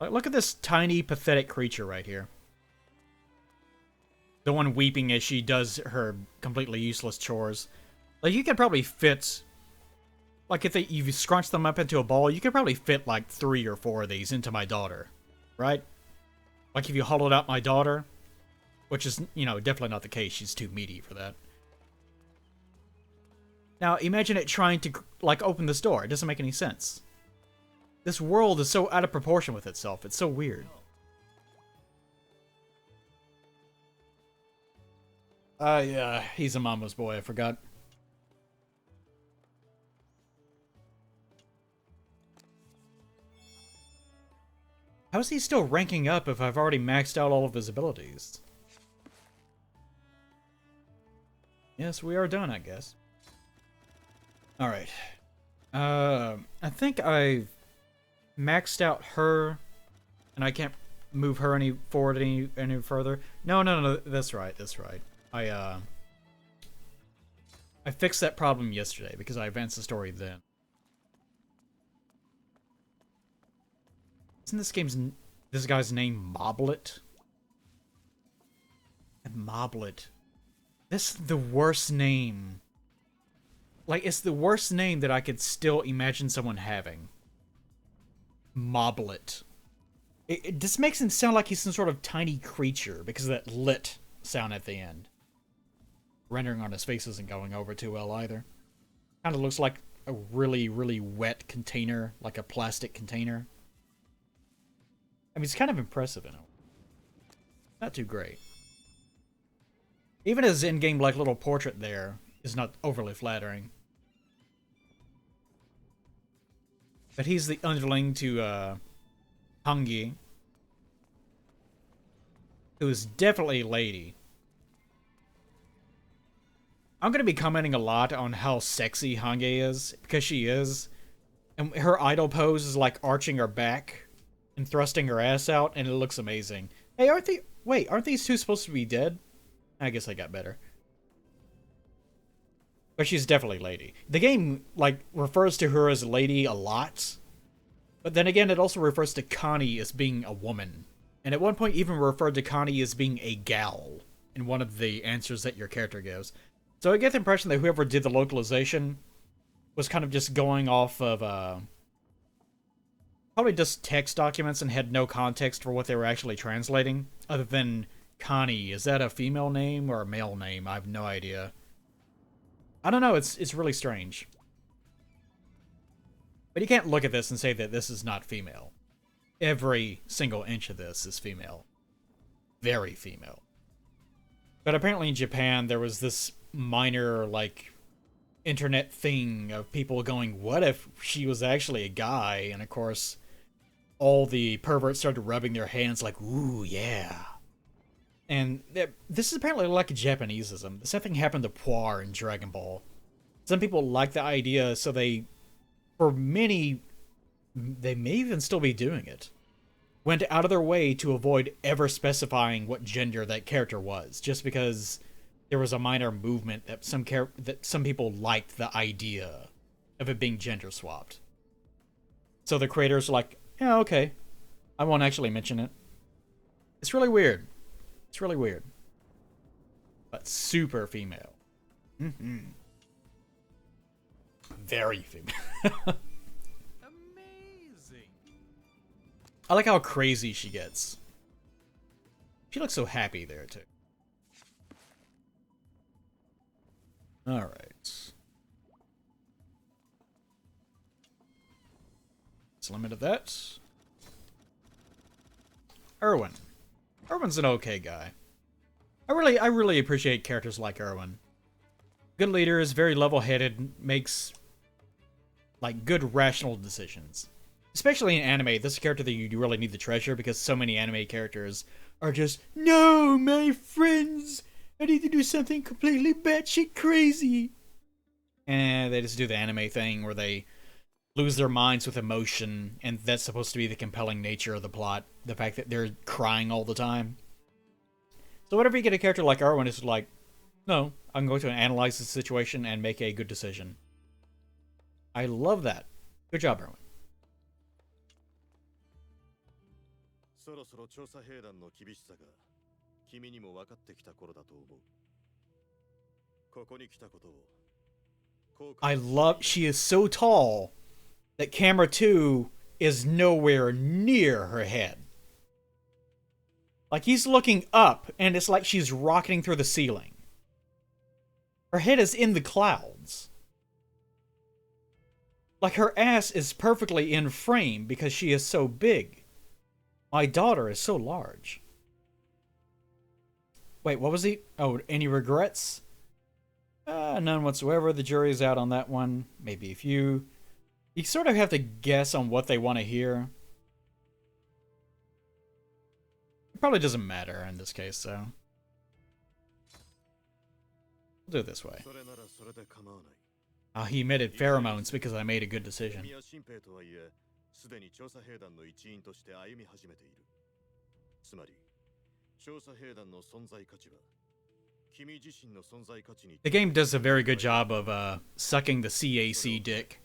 Look at this tiny, pathetic creature right here. The one weeping as she does her completely useless chores. Like, you could probably fit... like if you scrunch them up into a ball, you could probably fit like 3 or 4 of these into my daughter, right? Like if you hollowed out my daughter, which is, you know, definitely not the case. She's too meaty for that. Now, imagine it trying to, like, open this door. It doesn't make any sense. This world is so out of proportion with itself. It's so weird. Yeah, he's a mama's boy. I forgot. How is he still ranking up if I've already maxed out all of his abilities? Yes, we are done, I guess. Alright. I think I've maxed out her, and I can't move her any further. No, that's right, I fixed that problem yesterday because I advanced the story then. Isn't this guy's name Moblet? And Moblet. This is the worst name. Like, it's the worst name that I could still imagine someone having. Moblet. It just makes him sound like he's some sort of tiny creature because of that lit sound at the end. Rendering on his face isn't going over too well either. Kind of looks like a really, really wet container, like a plastic container. I mean, it's kind of impressive in a way. Not too great. Even his in-game, like, little portrait there is not overly flattering. But he's the underling to, Hangi, who is definitely a lady. I'm going to be commenting a lot on how sexy Hangi is, because she is. And her idol pose is like arching her back and thrusting her ass out, and it looks amazing. Hey, aren't these two supposed to be dead? I guess I got better. But she's definitely lady. The game, like, refers to her as a lady a lot. But then again, it also refers to Connie as being a woman. And at one point even referred to Connie as being a gal in one of the answers that your character gives. So I get the impression that whoever did the localization was kind of just going off of, probably just text documents and had no context for what they were actually translating. Other than Connie. Is that a female name or a male name? I have no idea. I don't know, it's really strange. But you can't look at this and say that this is not female. Every single inch of this is female. Very female. But apparently in Japan, there was this minor, like, internet thing of people going, what if she was actually a guy? And of course, all the perverts started rubbing their hands like, ooh, yeah. And this is apparently like a Japaneseism. The same thing happened to Poir in Dragon Ball. Some people like the idea, so they may even still be doing it, went out of their way to avoid ever specifying what gender that character was, just because there was a minor movement that some people liked the idea of it being gender swapped. So the creators are like, yeah, okay, I won't actually mention it. It's really weird. It's really weird. But super female. Mm-hmm. Very female. Amazing. I like how crazy she gets. She looks so happy there, too. Alright. Let's limit that. Erwin. Erwin's an okay guy. I really appreciate characters like Erwin. Good leader, is very level-headed, makes, like, good rational decisions. Especially in anime, this is a character that you really need to treasure because so many anime characters are just, no, my friends, I need to do something completely batshit crazy. And they just do the anime thing where they lose their minds with emotion, and that's supposed to be the compelling nature of the plot. The fact that they're crying all the time. So whenever you get a character like Erwin, it's like, no, I'm going to analyze the situation and make a good decision. I love that. Good job, Erwin. そろそろ調査兵団の厳しさが君にも分かってきた頃だと思う。ここに来たことを I love, she is so tall that camera 2 is nowhere near her head. Like, he's looking up, and it's like she's rocketing through the ceiling. Her head is in the clouds. Like, her ass is perfectly in frame because she is so big. My daughter is so large. Wait, what was he? Oh, any regrets? None whatsoever. The jury's out on that one. Maybe a few. You sort of have to guess on what they want to hear. It probably doesn't matter in this case, so. We'll do it this way. He emitted pheromones because I made a good decision. The game does a very good job of sucking the CAC dick.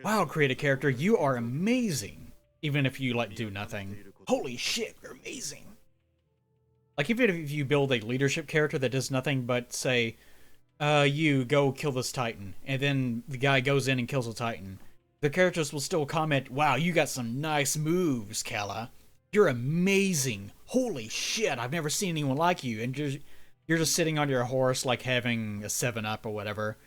Wow, create a character, you are amazing. Even if you like do nothing. Holy shit, you're amazing. Like even if you build a leadership character that does nothing but say, you go kill this Titan, and then the guy goes in and kills a Titan, the characters will still comment, wow, you got some nice moves, Kala. You're amazing. Holy shit, I've never seen anyone like you. And you're just sitting on your horse, like having a 7-Up or whatever,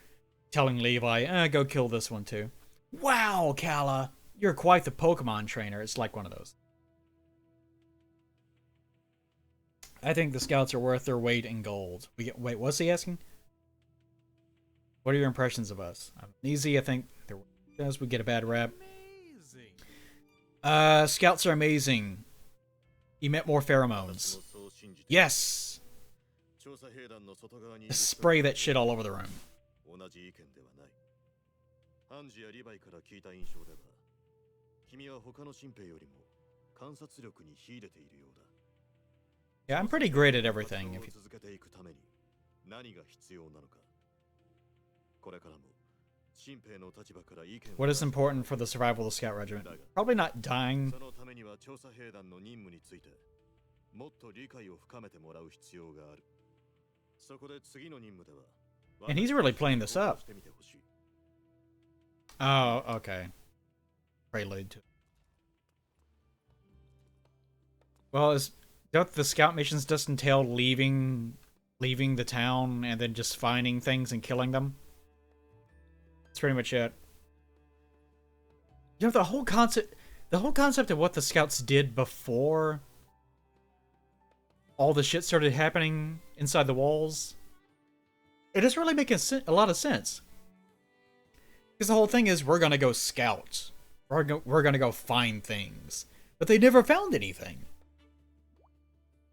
telling Levi, go kill this one too. Wow, Kala, you're quite the Pokemon trainer. It's like one of those. I think the scouts are worth their weight in gold. Wait, what's he asking? What are your impressions of us? I'm easy, I think they're as we get a bad rap. Amazing. Scouts are amazing. Emit more pheromones. Yes! Spray that shit all over the room. Yeah, I'm pretty great at everything. What is important for the survival of the Scout Regiment? Probably not dying. And he's really playing this up. Oh, okay. Prelude to. Well, don't the scout missions just entail leaving the town and then just finding things and killing them? That's pretty much it. You know, the whole concept of what the scouts did before all the shit started happening inside the walls, it is really making a lot of sense. Because the whole thing is, we're gonna go scout. We're gonna go find things. But they never found anything.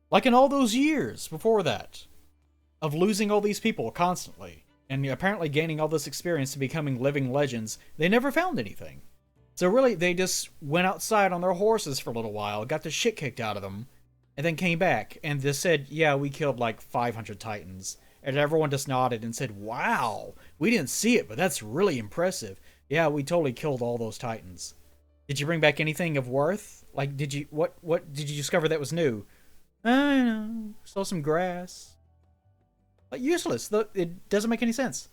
Like in all those years before that, of losing all these people constantly, and apparently gaining all this experience and becoming living legends, they never found anything. So really, they just went outside on their horses for a little while, got the shit kicked out of them, and then came back, and just said, yeah, we killed like 500 Titans. And everyone just nodded and said, wow, we didn't see it, but that's really impressive. Yeah, we totally killed all those Titans. Did you bring back anything of worth? Like, what did you discover that was new? I don't know, saw some grass. Like, useless. It doesn't make any sense.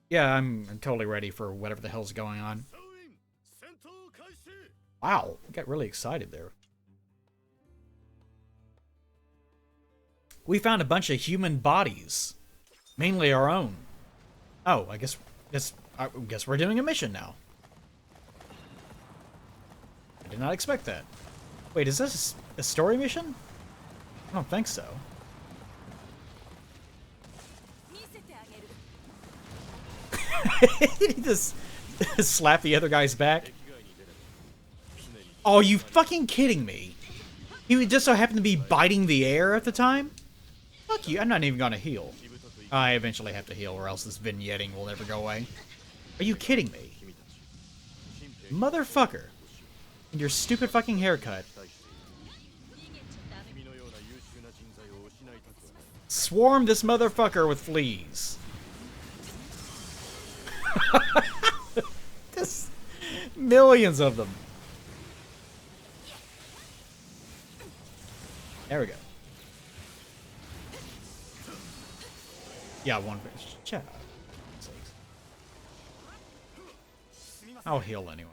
Yeah, I'm totally ready for whatever the hell's going on. Wow, I got really excited there. We found a bunch of human bodies. Mainly our own. Oh, I guess we're doing a mission now. I did not expect that. Wait, is this a story mission? I don't think so. He just slap the other guy's back. Oh, you fucking kidding me? He would just so happen to be biting the air at the time? Fuck you, I'm not even gonna heal. I eventually have to heal or else this vignetting will never go away. Are you kidding me? Motherfucker. And your stupid fucking haircut. Swarm this motherfucker with fleas. Just millions of them. There we go. Yeah, one. Shut up. Sakes. I'll heal anyway.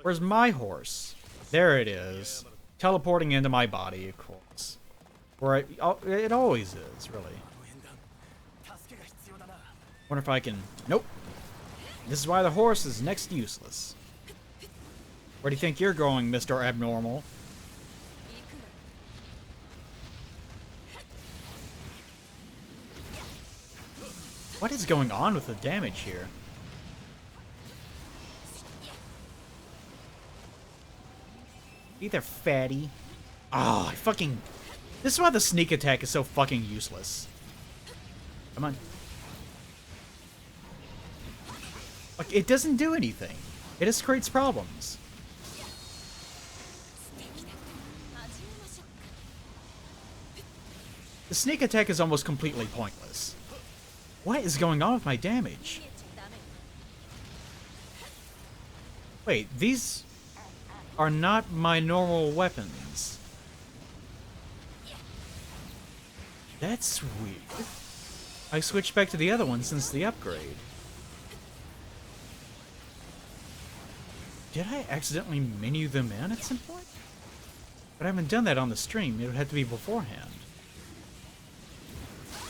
Where's my horse? There it is. Teleporting into my body, of course. Where it always is, really. Wonder if I can... Nope. This is why the horse is next to useless. Where do you think you're going, Mr. Abnormal? What is going on with the damage here? Either fatty. Oh, I fucking... This is why the sneak attack is so fucking useless. Come on. Like, it doesn't do anything. It just creates problems. The sneak attack is almost completely pointless. What is going on with my damage? Wait, these are not my normal weapons. That's weird. I switched back to the other one since the upgrade. Did I accidentally menu them in at some point? But I haven't done that on the stream. It would have to be beforehand.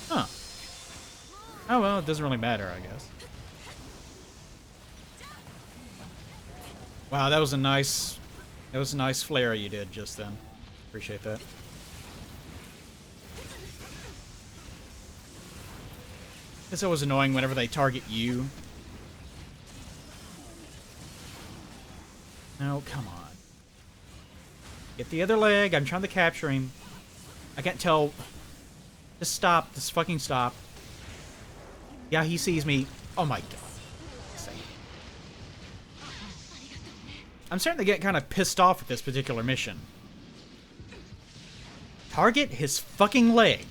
Huh. Oh well, it doesn't really matter, I guess. Wow, that was a nice flare you did just then. Appreciate that. It's always annoying whenever they target you. No, come on. Get the other leg. I'm trying to capture him. I can't tell. Just stop. Just fucking stop. Yeah, he sees me. Oh my god. I'm starting to get kind of pissed off with this particular mission. Target his fucking leg.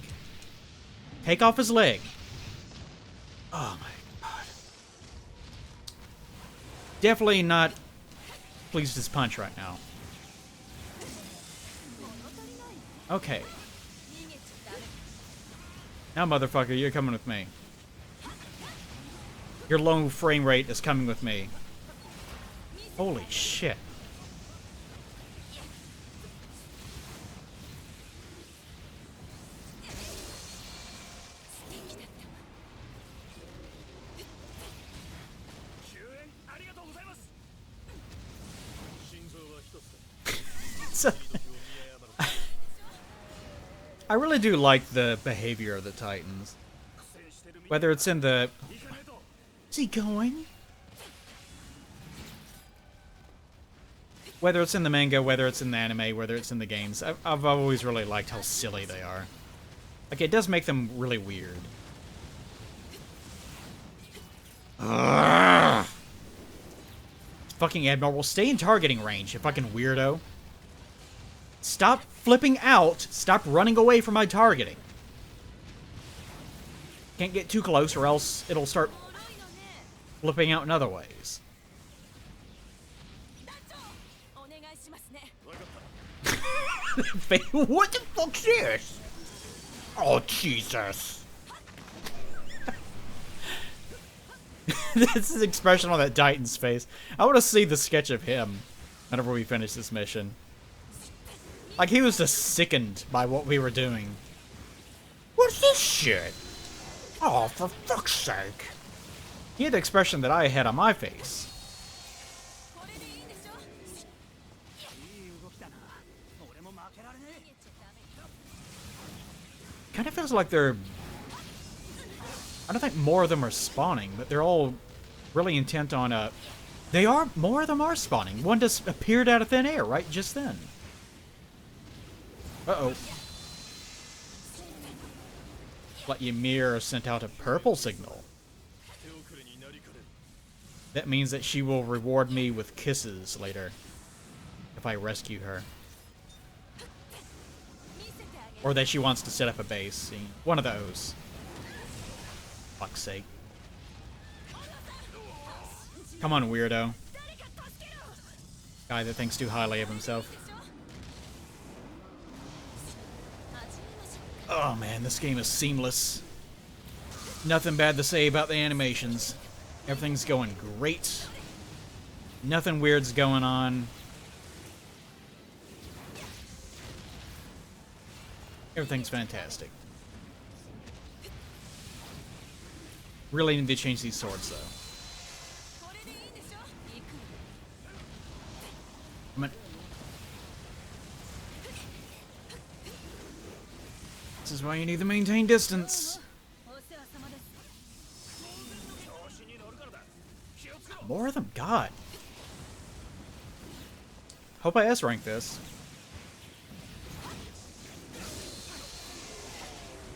Take off his leg. Oh my god. Definitely not pleased with his punch right now. Okay. Now, motherfucker, you're coming with me. Your low frame rate is coming with me. Holy shit. So, I really do like the behavior of the Titans. Whether it's in the... Is he going? Whether it's in the manga, whether it's in the anime, whether it's in the games, I've always really liked how silly they are. Like, it does make them really weird. Ugh. Fucking abnormal. Stay in targeting range, you fucking weirdo. Stop flipping out. Stop running away from my targeting. Can't get too close or else it'll start flipping out in other ways. What the fuck's this? Oh, Jesus. This is the expression on that Titan's face. I want to see the sketch of him whenever we finish this mission. Like, he was just sickened by what we were doing. What's this shit? Oh, for fuck's sake. He had the expression that I had on my face. Kind of feels like they're... I don't think more of them are spawning, but they're all really intent on, more of them are spawning. One just appeared out of thin air, right just then. Uh-oh. Like Ymir sent out a purple signal. That means that she will reward me with kisses later. If I rescue her. Or that she wants to set up a base. One of those. Fuck's sake. Come on, weirdo. Guy that thinks too highly of himself. Oh man, this game is seamless. Nothing bad to say about the animations. Everything's going great. Nothing weird's going on. Everything's fantastic. Really need to change these swords, though. Come on. This is why you need to maintain distance. More of them? God. Hope I S-rank this.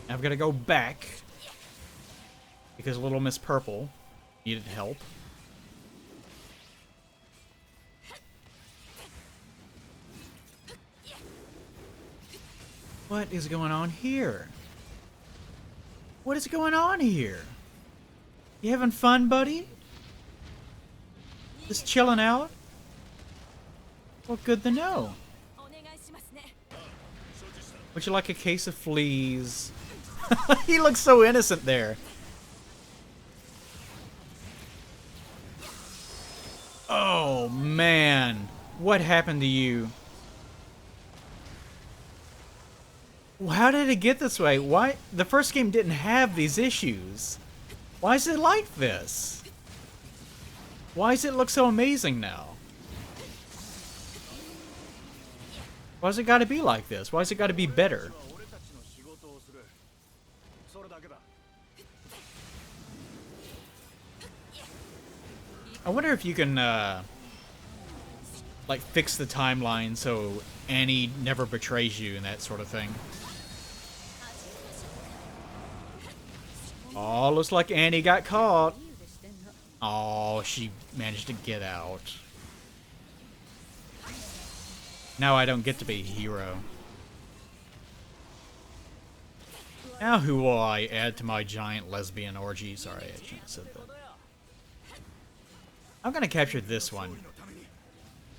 I've got to go back because Little Miss Purple needed help. What is going on here? What is going on here? You having fun, buddy? Just chilling out? Well, good to know. Would you like a case of fleas? He looks so innocent there. Oh, man. What happened to you? How did it get this way? Why? The first game didn't have these issues. Why is it like this? Why does it look so amazing now? Why's it gotta be like this? Why's it gotta be better? I wonder if you can, like, fix the timeline so Annie never betrays you and that sort of thing. Oh, looks like Annie got caught. Oh, she managed to get out. Now I don't get to be a hero. Now who will I add to my giant lesbian orgy? Sorry, I shouldn't have said that. I'm gonna capture this one.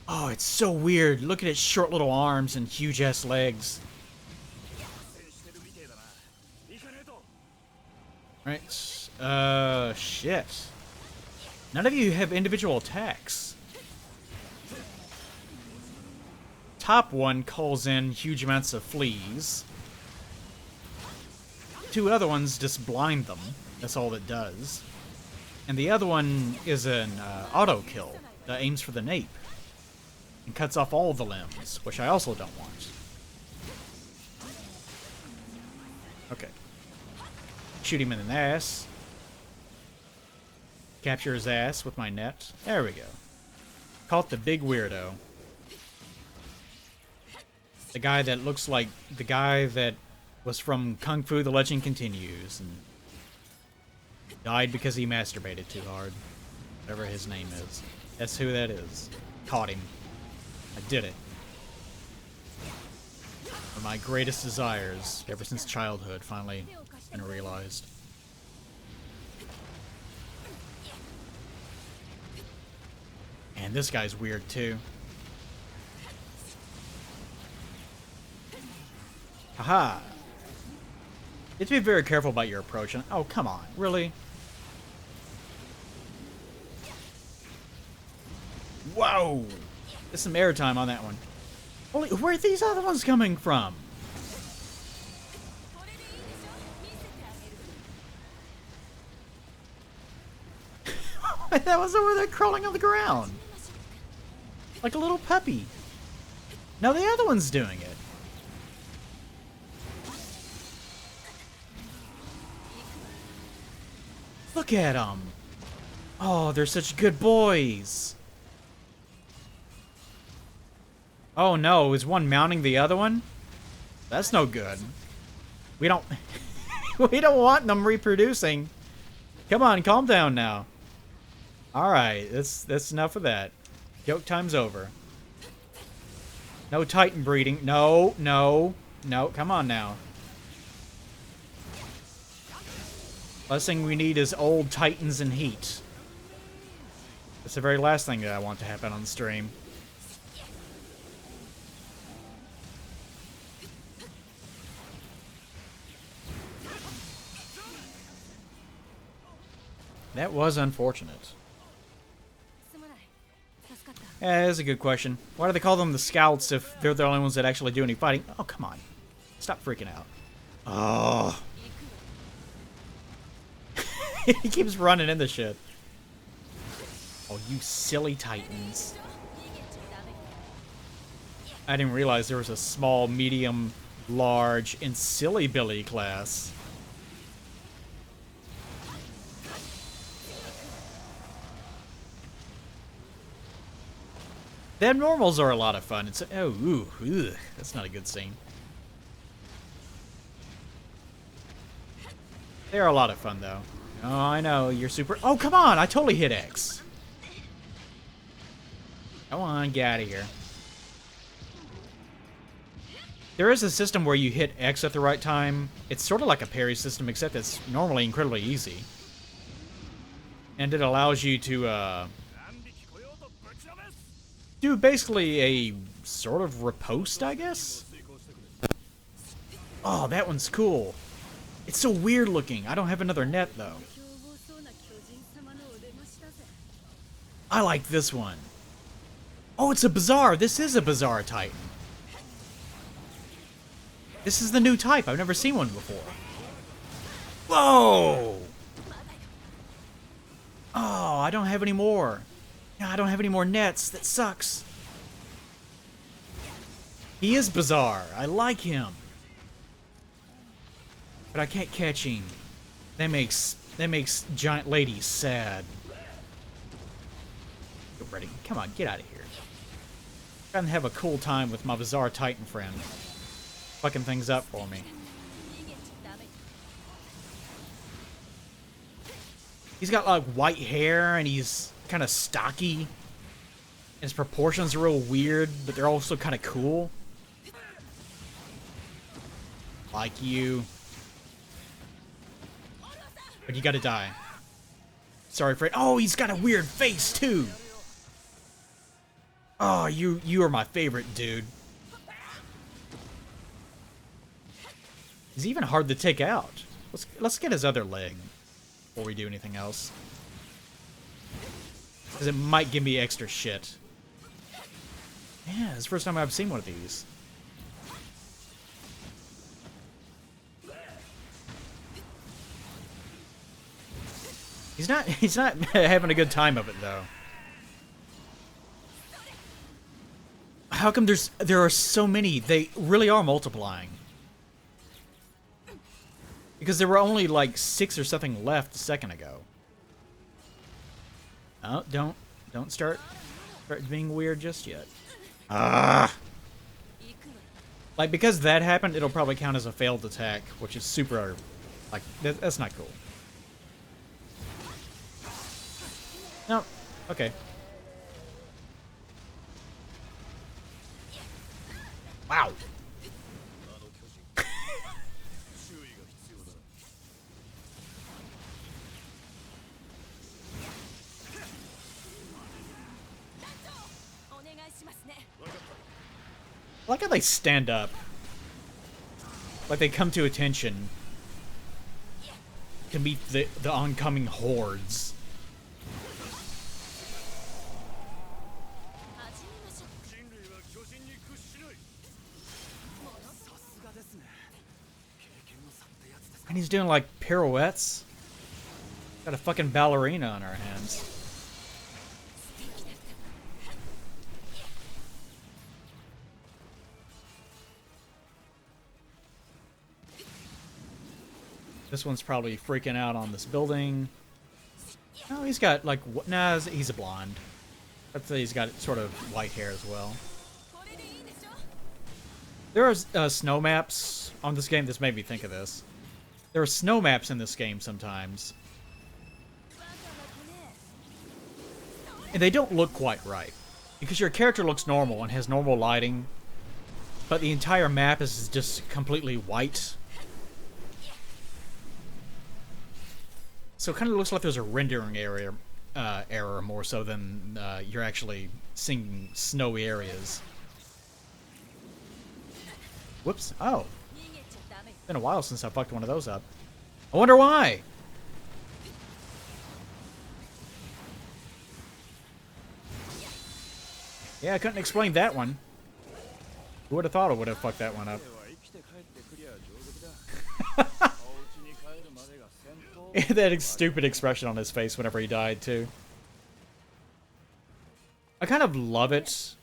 Oh, it's so weird. Look at its short little arms and huge ass legs. Right. Shit. None of you have individual attacks. Top one calls in huge amounts of fleas. Two other ones just blind them. That's all it does. And the other one is an auto kill that aims for the nape and cuts off all the limbs, which I also don't want. Okay. Shoot him in the ass. Capture his ass with my net. There we go. Caught the big weirdo. The guy that looks like the guy that was from Kung Fu The Legend Continues and died because he masturbated too hard. Whatever his name is. That's who that is. Caught him. I did it. One of my greatest desires ever since childhood finally been realized. And this guy's weird too. Haha. You have to be very careful about your approach. Oh, come on. Really? Whoa! There's some airtime on that one. Holy, where are these other ones coming from? That was over there crawling on the ground. Like a little puppy. Now the other one's doing it. Look at them. Oh, they're such good boys. Oh no, is one mounting the other one? That's no good. We don't we don't want them reproducing. Come on, calm down now. Alright, that's enough of that. Joke time's over. No Titan breeding. No, no, no, come on now. Last thing we need is old Titans in heat. That's the very last thing that I want to happen on the stream. That was unfortunate. Yeah, that's a good question. Why do they call them the scouts if they're the only ones that actually do any fighting? Oh, come on. Stop freaking out. Oh. He keeps running into shit. Oh, you silly titans. I didn't realize there was a small, medium, large, and silly Billy class. The abnormals are a lot of fun. It's that's not a good scene. They're a lot of fun though. Oh, I know you're super. Oh, come on! I totally hit X. Come on, get out of here. There is a system where you hit X at the right time. It's sort of like a parry system, except it's normally incredibly easy, and it allows you to do basically a sort of riposte, I guess? Oh, that one's cool. It's so weird looking. I don't have another net, though. I like this one. Oh, it's a Bazaar. This is a Bazaar Titan. This is the new type. I've never seen one before. Whoa! Oh, I don't have any more. I don't have any more nets. That sucks. He is bizarre. I like him. But I can't catch him. That makes giant ladies sad. Get ready. Come on, get out of here. Trying to have a cool time with my bizarre Titan friend. Fucking things up for me. He's got like white hair and he's kind of stocky. His proportions are real weird, but they're also kind of cool. Like you. But you gotta die. Sorry, Fred. Oh, he's got a weird face, too. Oh, you are my favorite, dude. He's even hard to take out. Let's get his other leg before we do anything else. Because it might give me extra shit. Yeah, it's the first time I've seen one of these. He's not having a good time of it though. How come there are so many? They really are multiplying. Because there were only like 6 or something left a second ago. Oh, don't start being weird just yet. Ah. Like because that happened, it'll probably count as a failed attack, which is super like that's not cool. No. Okay. Wow. I like how they stand up. Like they come to attention to meet the oncoming hordes. And he's doing like pirouettes. Got a fucking ballerina on our hands. This one's probably freaking out on this building. Oh, he's got like nah, he's a blonde. I'd say he's got sort of white hair as well. There are snow maps on this game. This made me think of this. There are snow maps in this game sometimes. And they don't look quite right. Because your character looks normal and has normal lighting. But the entire map is just completely white. So it kind of looks like there's a rendering error more so than you're actually seeing snowy areas. Whoops. Oh. It's been a while since I fucked one of those up. I wonder why. Yeah, I couldn't explain that one. Who would have thought it would have fucked that one up? That stupid expression on his face whenever he died, too. I kind of love it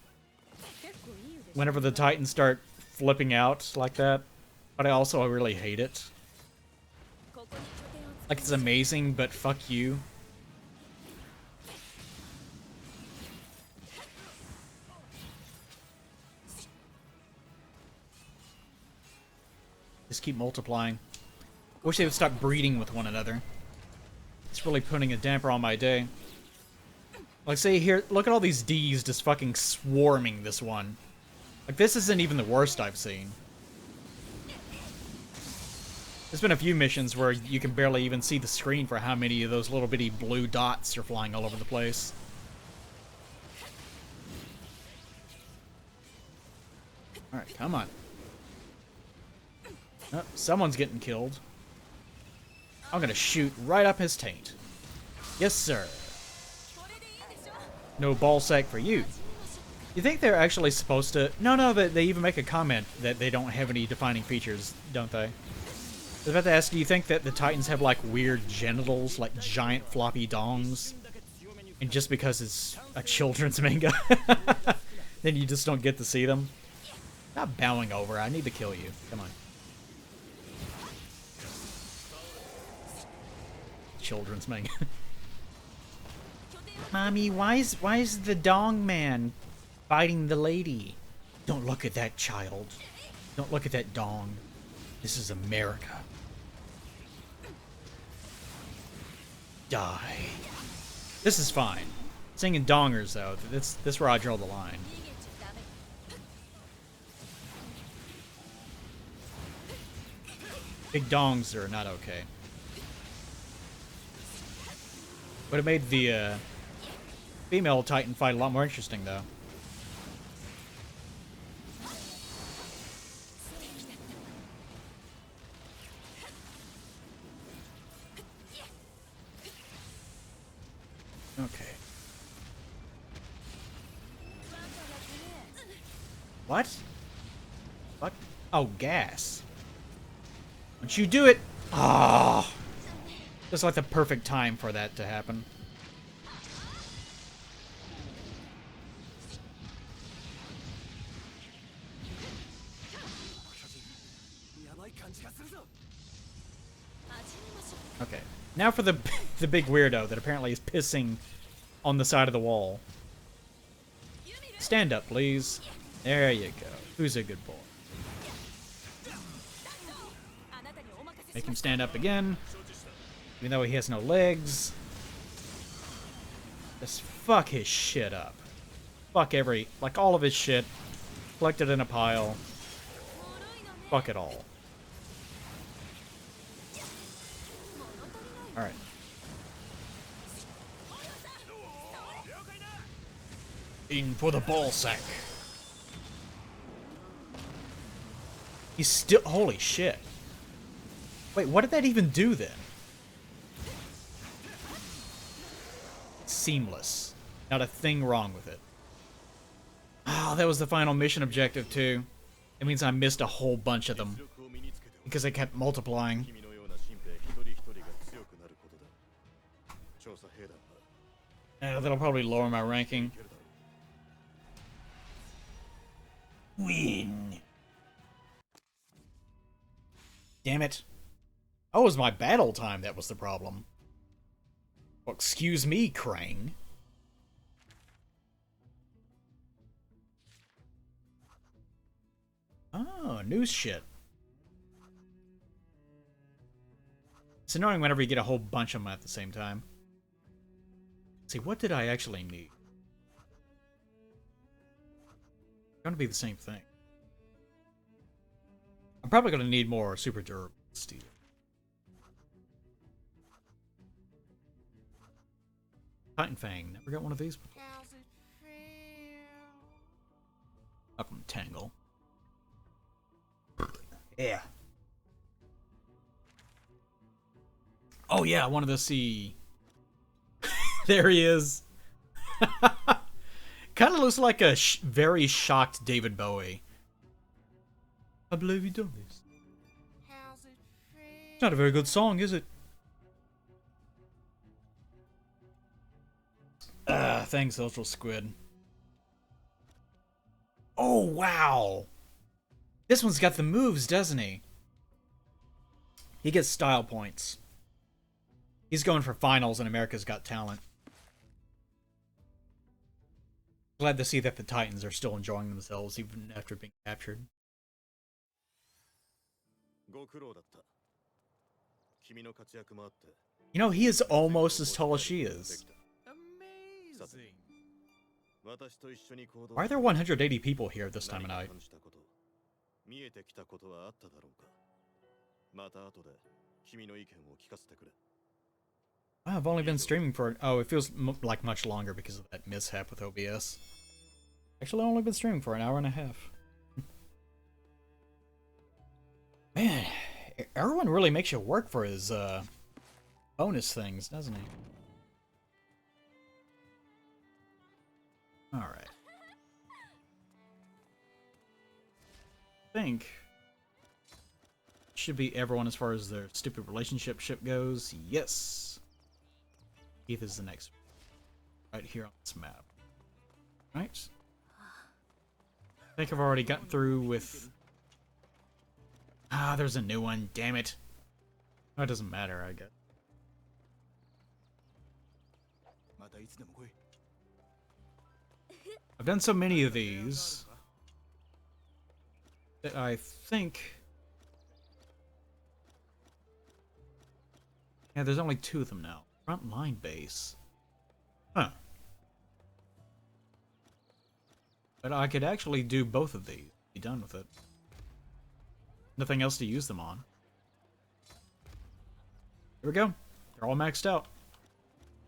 whenever the Titans start flipping out like that, but I also really hate it. Like, it's amazing, but fuck you. Just keep multiplying. Wish they would stop breeding with one another. It's really putting a damper on my day. Like, say here, look at all these D's just fucking swarming this one. Like, this isn't even the worst I've seen. There's been a few missions where you can barely even see the screen for how many of those little bitty blue dots are flying all over the place. Alright, come on. Oh, someone's getting killed. I'm gonna shoot right up his taint. Yes, sir. No ball sack for you. You think they're actually supposed to... No, they even make a comment that they don't have any defining features, don't they? I was about to ask, do you think that the Titans have, like, weird genitals, like giant floppy dongs? And just because it's a children's manga, then you just don't get to see them? Stop bowing over, I need to kill you. Come on. Children's manga. Mommy, why is the dong man fighting the lady? Don't look at that child. Don't look at that dong. This is America. Die. This is fine. Singing dongers though. That's where I draw the line. Big dongs are not okay. Would have made the female Titan fight a lot more interesting, though. Okay. What? What? Oh, gas. Don't you do it? Ah. Oh. Just like the perfect time for that to happen. Okay. Now for the big weirdo that apparently is pissing on the side of the wall. Stand up, please. There you go. Who's a good boy? Make him stand up again. Even though he has no legs. Just fuck his shit up. Fuck like all of his shit. Collected in a pile. Fuck it all. Alright. In for the ball sack. He's still... Holy shit. Wait, what did that even do then? Seamless. Not a thing wrong with it. Oh, that was the final mission objective, too. It means I missed a whole bunch of them. Because they kept multiplying. That'll probably lower my ranking. Win. Damn it. Oh, it was my battle time that was the problem. Well, excuse me, Krang. Oh, news shit. It's annoying whenever you get a whole bunch of them at the same time. Let's see, what did I actually need? It's gonna be the same thing. I'm probably gonna need more super durable steel. Titan Fang. Never got one of these before. How's it feel? Welcome, Tangle. Yeah. Oh yeah, I wanted to see. There he is. Kind of of looks like a very shocked David Bowie. I believe you done this. How's it feel? It's not a very good song, is it? Thanks, Social Squid. Oh, wow. This one's got the moves, doesn't he? He gets style points. He's going for finals in America's Got Talent. Glad to see that the Titans are still enjoying themselves even after being captured. ご苦労だった。君の活躍もあって。You know, he is almost as tall as she is. Amazing. 私と一緒に行動 Why are there 180 people here this time of 何 night? か感じたこと、見えてきたことはあっただろうか。また後で君の意見を聞かせてくれ。 I've only been streaming for... Oh, it feels like much longer because of that mishap with OBS. Actually, I've only been streaming for an hour and a half. Man, everyone really makes you work for his, bonus things, doesn't he? Alright. I think... should be everyone as far as their stupid relationship ship goes. Yes! Keith is the next one. Right here on this map. Right? I think I've already gotten through with... Ah, there's a new one. Damn it. Oh, it doesn't matter, I guess. またいつでも来い。 I've done so many of these that I think... Yeah, there's only 2 of them now. Frontline base. Huh. But I could actually do both of these. Be done with it. Nothing else to use them on. Here we go. They're all maxed out.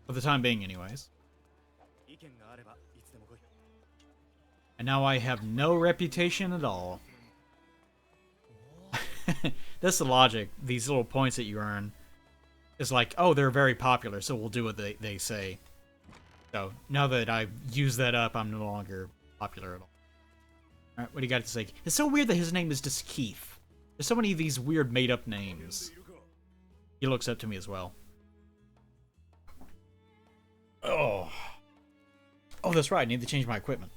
For the time being, anyways. 意見があればいつでも来い。 And now I have no reputation at all. That's the logic. These little points that you earn. Is like, oh, they're very popular, so we'll do what they say. So, now that I've used that up, I'm no longer popular at all. Alright, what do you got to say? It's so weird that his name is just Keith. There's so many of these weird made-up names. He looks up to me as well. Oh. Oh, that's right, I need to change my equipment.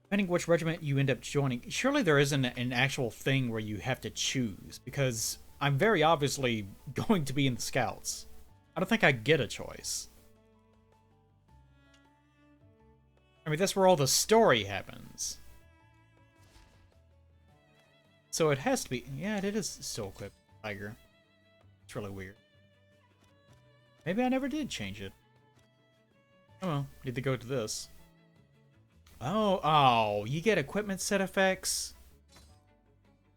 Depending which regiment you end up joining, surely there isn't an actual thing where you have to choose, because I'm very obviously going to be in the Scouts. I don't think I get a choice. I mean, that's where all the story happens. So it has to be... Yeah, it is still equipped. Tiger. It's really weird. Maybe I never did change it. Oh well, need to go to this. Oh, you get equipment set effects?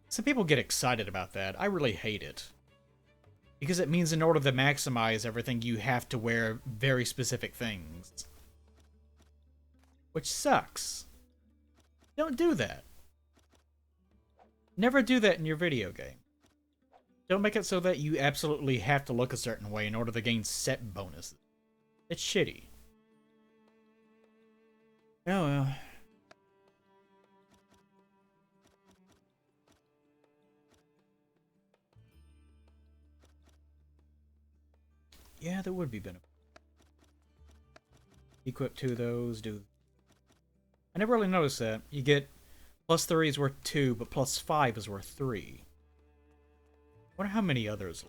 Some people get excited about that. I really hate it. Because it means in order to maximize everything, you have to wear very specific things. Which sucks. Don't do that. Never do that in your video game. Don't make it so that you absolutely have to look a certain way in order to gain set bonuses. It's shitty. Oh well. Yeah, that would be beneficial. Equip 2 of those, do... I never really noticed that. You get +3 is worth 2, but +5 is worth 3. I wonder how many others...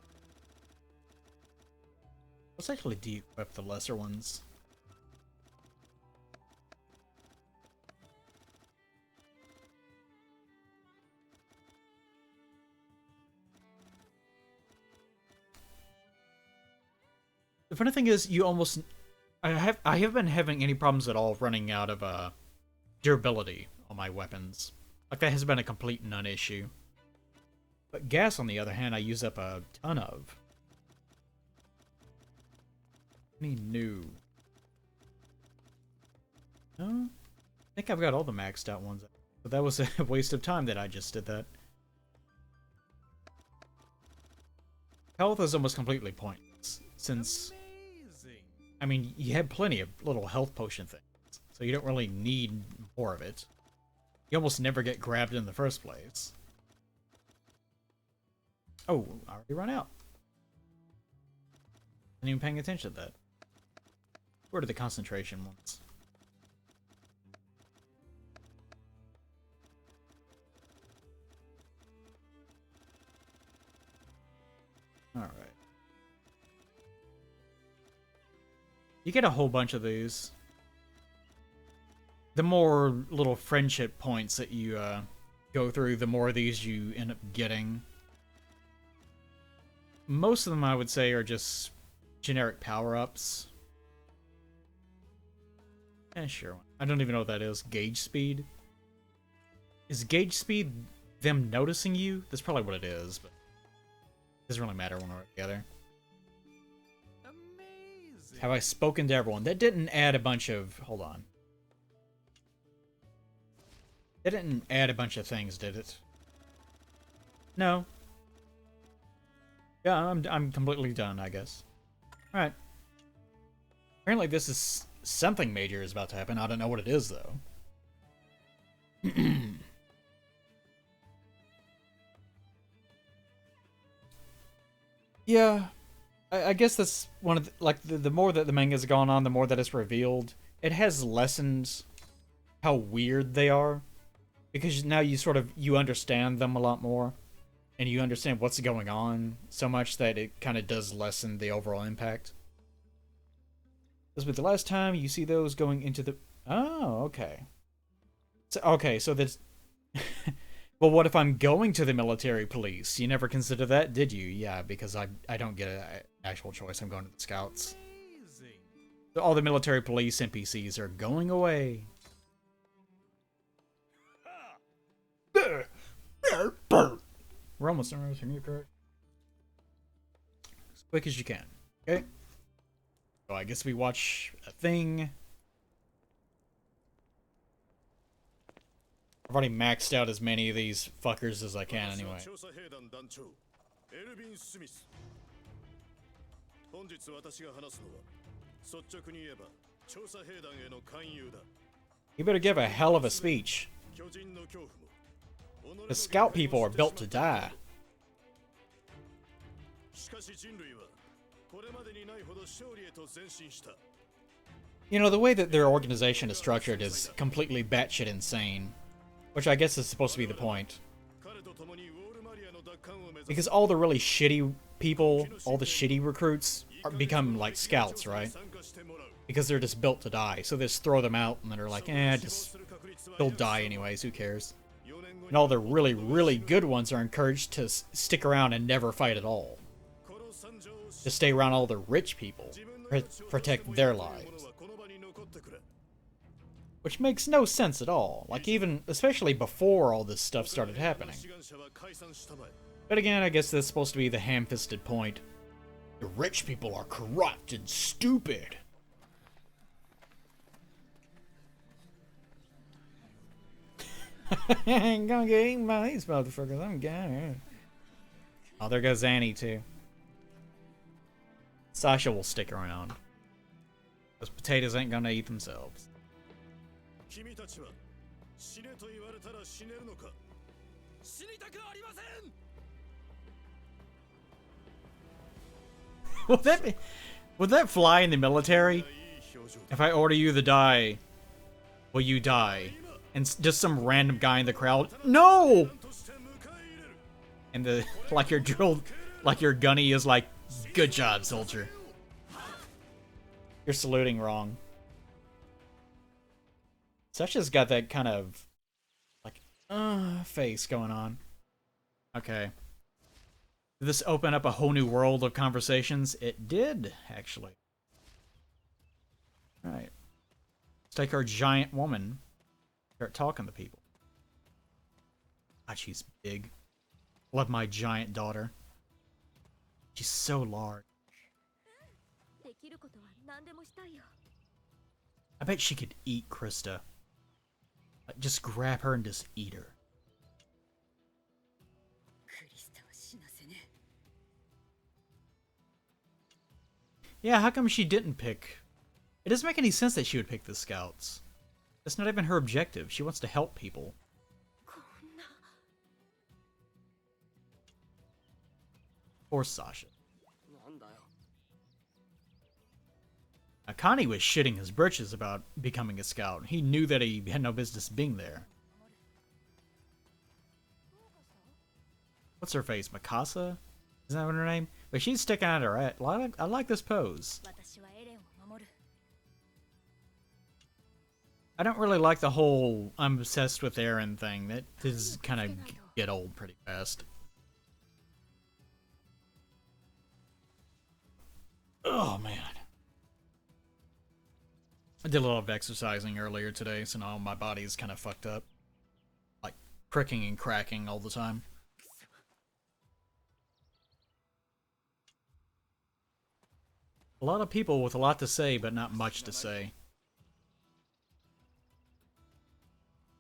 Let's actually de-equip the lesser ones. The funny thing is, you almost... I have been having any problems at all running out of durability on my weapons. Like, that has been a complete non-issue. But gas, on the other hand, I use up a ton of. Any new? No? I think I've got all the maxed out ones. But that was a waste of time that I just did that. Health is almost completely pointless, since, Amazing. I mean, you have plenty of little health potion things, so you don't really need more of it. You almost never get grabbed in the first place. Oh, I already run out. Wasn't even paying attention to that. Where are the concentration ones? Alright. You get a whole bunch of these. The more little friendship points that you go through, the more of these you end up getting. Most of them, I would say, are just generic power-ups. Sure. I don't even know what that is. Gauge speed? Is gauge speed them noticing you? That's probably what it is, but it doesn't really matter when we're together. Amazing. Have I spoken to everyone? That didn't add a bunch of... Hold on. That didn't add a bunch of things, did it? No. Yeah, I'm completely done, I guess. Alright. Apparently this is... Something major is about to happen. I don't know what it is, though. Yeah. I guess that's one of the... Like, the more that the manga's gone on, the more that it's revealed. It has lessened how weird they are. Because now you sort of... You understand them a lot more. And you understand what's going on so much that it kind of does lessen the overall impact. This will be the last time you see those going into the... Oh, okay. So that's... Well, what if I'm going to the military police? You never considered that, did you? Yeah, because I don't get an actual choice. I'm going to the scouts. Amazing. So all the military police NPCs are going away. We're almost done with your correct. As quick as you can. Okay? So I guess we watch a thing. I've already maxed out as many of these fuckers as I can anyway. エルヴィン・スミス。本日私が話すのは率直に言えば調査兵団への勧誘だ。 You better give a hell of a speech. 巨人の恐怖も The scout people are built to die. しかし人類はこれまでにないほど勝利へと前進した。 You know, the way that their organization is structured is completely batshit insane. Which I guess is supposed to be the point. 彼と共にウォールマリアの奪還を目指す。 Because all the really shitty people, all the shitty recruits, become like scouts, right? Because they're just built to die. So they just throw them out and they're like, they'll die anyways, who cares? And all the really, really good ones are encouraged to stick around and never fight at all. To stay around all the rich people, protect their lives. Which makes no sense at all. Like even, especially before all this stuff started happening. But again, I guess that's supposed to be the ham-fisted point. The rich people are corrupt and stupid. I ain't gonna get eaten by these motherfuckers. I'm gonna. Oh, there goes Annie too. Sasha will stick around. Those potatoes ain't gonna eat themselves. 君たちは死ねと言われたら死ねるのか。死にたくありません。 Would that fly in the military? If I order you to die, will you die? And just some random guy in the crowd, no! And the like your drill, like your gunny is like, good job, soldier. You're saluting wrong. Sasha's got that kind of like face going on. Okay. Did this open up a whole new world of conversations? It did, actually. Alright. Let's take our giant woman. Start talking to people. God, she's big. Love my giant daughter. She's so large. I bet she could eat Krista. Like, just grab her and just eat her. Yeah, how come she didn't pick... It doesn't make any sense that she would pick the scouts. That's not even her objective. She wants to help people. Poor Sasha. Akane was shitting his britches about becoming a scout. He knew that he had no business being there. What's her face? Mikasa? Isn't that what her name? But she's sticking out her ass. I like this pose. I don't really like the whole I'm obsessed with Eren thing. That does kind of get old pretty fast. Oh, man. I did a lot of exercising earlier today, so now my body is kind of fucked up. Like, pricking and cracking all the time. A lot of people with a lot to say, but not much to say.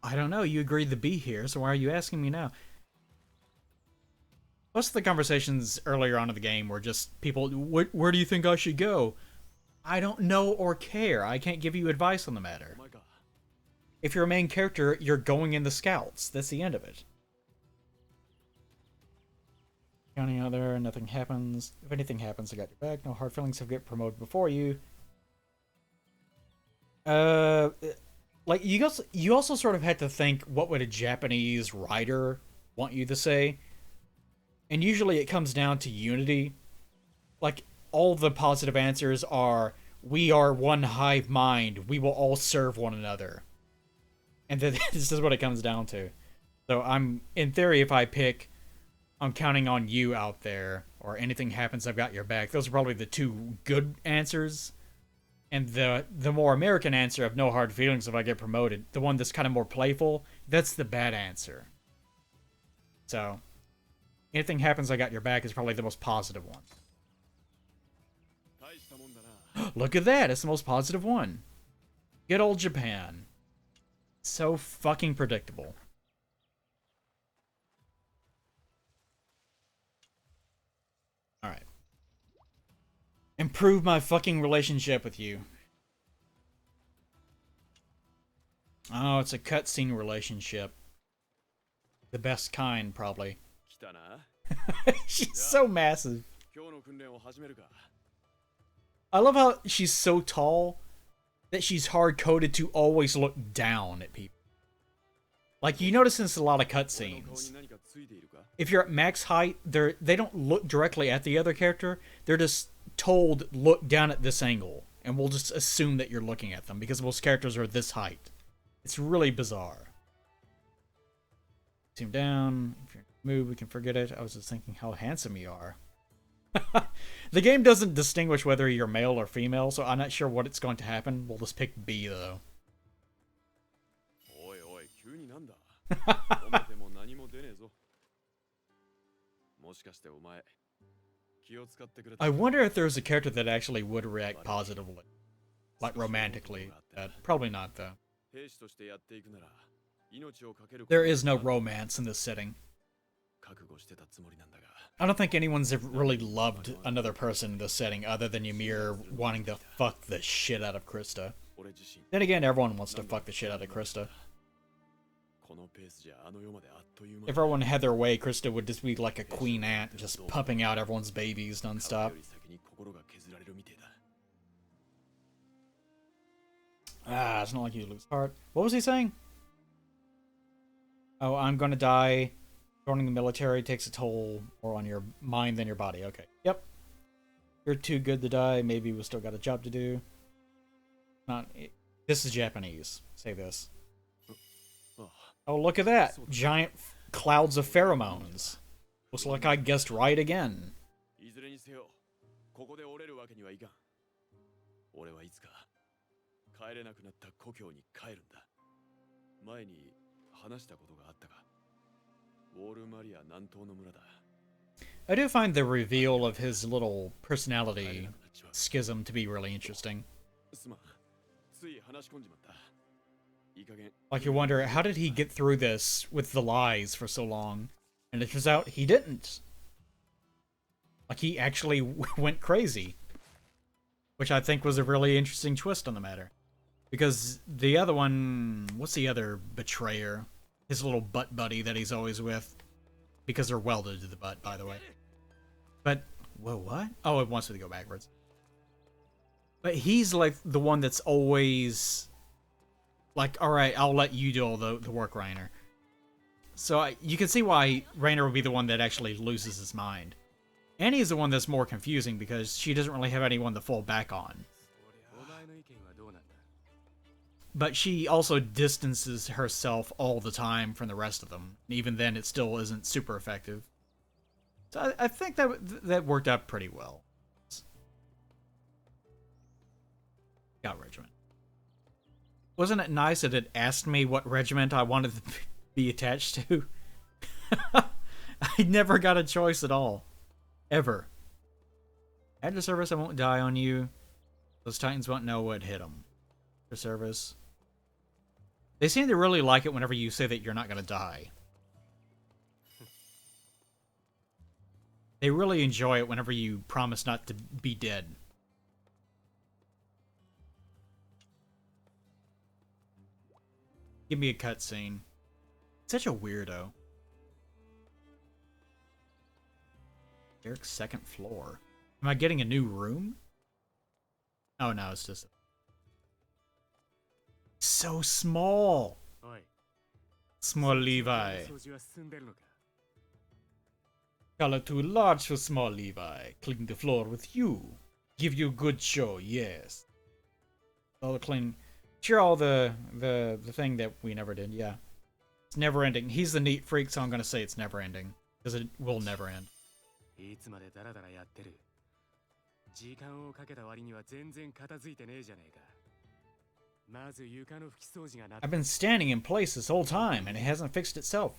I don't know, you agreed to be here, so why are you asking me now? Most of the conversations earlier on in the game were just people, where do you think I should go? I don't know or care. I can't give you advice on the matter. If you're a main character, you're going in the scouts. That's the end of it. Counting out there, nothing happens. If anything happens, I got your back. No hard feelings if I get promoted before you. Like, you also sort of had to think, what would a Japanese writer want you to say? And usually it comes down to unity. Like, all the positive answers are, we are one hive mind, we will all serve one another. And then this is what it comes down to. So in theory, if I pick, I'm counting on you out there, or anything happens, I've got your back, those are probably the two good answers. And the more American answer of no hard feelings if I get promoted, the one that's kind of more playful, that's the bad answer. So, anything happens, I got your back is probably the most positive one. Look at that, it's the most positive one. Good old Japan. So fucking predictable. Alright. Improve my fucking relationship with you. Oh, it's a cutscene relationship. The best kind, probably. She's so massive. I love how she's so tall that she's hard-coded to always look down at people. Like, you notice this in a lot of cutscenes. If you're at max height, they don't look directly at the other character. They're just told, look down at this angle. And we'll just assume that you're looking at them, because most characters are this height. It's really bizarre. Zoom down. If you're in the mood, we can forget it. I was just thinking how handsome you are. The game doesn't distinguish whether you're male or female, so I'm not sure what it's going to happen. We'll just pick B, though. I wonder if there's a character that actually would react positively. Like, romantically. Probably not, though. There is no romance in this setting. I don't think anyone's ever really loved another person in this setting other than Ymir wanting to fuck the shit out of Krista. Then again, everyone wants to fuck the shit out of Krista. If everyone had their way, Krista would just be like a queen ant, just pumping out everyone's babies nonstop. Ah, it's not like you lose heart. What was he saying? Oh, I'm gonna die. Joining the military takes a toll more on your mind than your body. Okay. Yep. You're too good to die. Maybe we still got a job to do. This is Japanese. Say this. Oh, look at that. Giant clouds of pheromones. Looks like I guessed right again. I do find the reveal of his little personality schism to be really interesting. Like, you wonder, how did he get through this with the lies for so long? And it turns out he didn't. Like, he actually went crazy. which I think was a really interesting twist on the matter. Because the other one, what's the other betrayer? His little butt buddy that he's always with. Because they're welded to the butt, by the way. But, whoa, what? Oh, it wants me to go backwards. But he's like the one that's always like, alright, I'll let you do all the work, Rainer. So you can see why Rainer would be the one that actually loses his mind. Annie's the one that's more confusing because she doesn't really have anyone to fall back on. But she also distances herself all the time from the rest of them. Even then, it still isn't super effective. So I think that worked out pretty well. Got regiment. Wasn't it nice that it asked me what regiment I wanted to be attached to? I never got a choice at all. Ever. Add to service, I won't die on you. Those Titans won't know what hit them. For service. They seem to really like it whenever you say that you're not going to die. They really enjoy it whenever you promise not to be dead. Give me a cutscene. Such a weirdo. Eric's second floor. Am I getting a new room? Oh no, it's just... So small! Small Levi. Color too large for small Levi. Clean the floor with you. Give you a good show, yes. All the clean... Sure, all the thing that we never did, yeah. It's never ending. He's the neat freak, so I'm gonna say it's never ending. Because it will never end. I've been standing in place this whole time, and it hasn't fixed itself.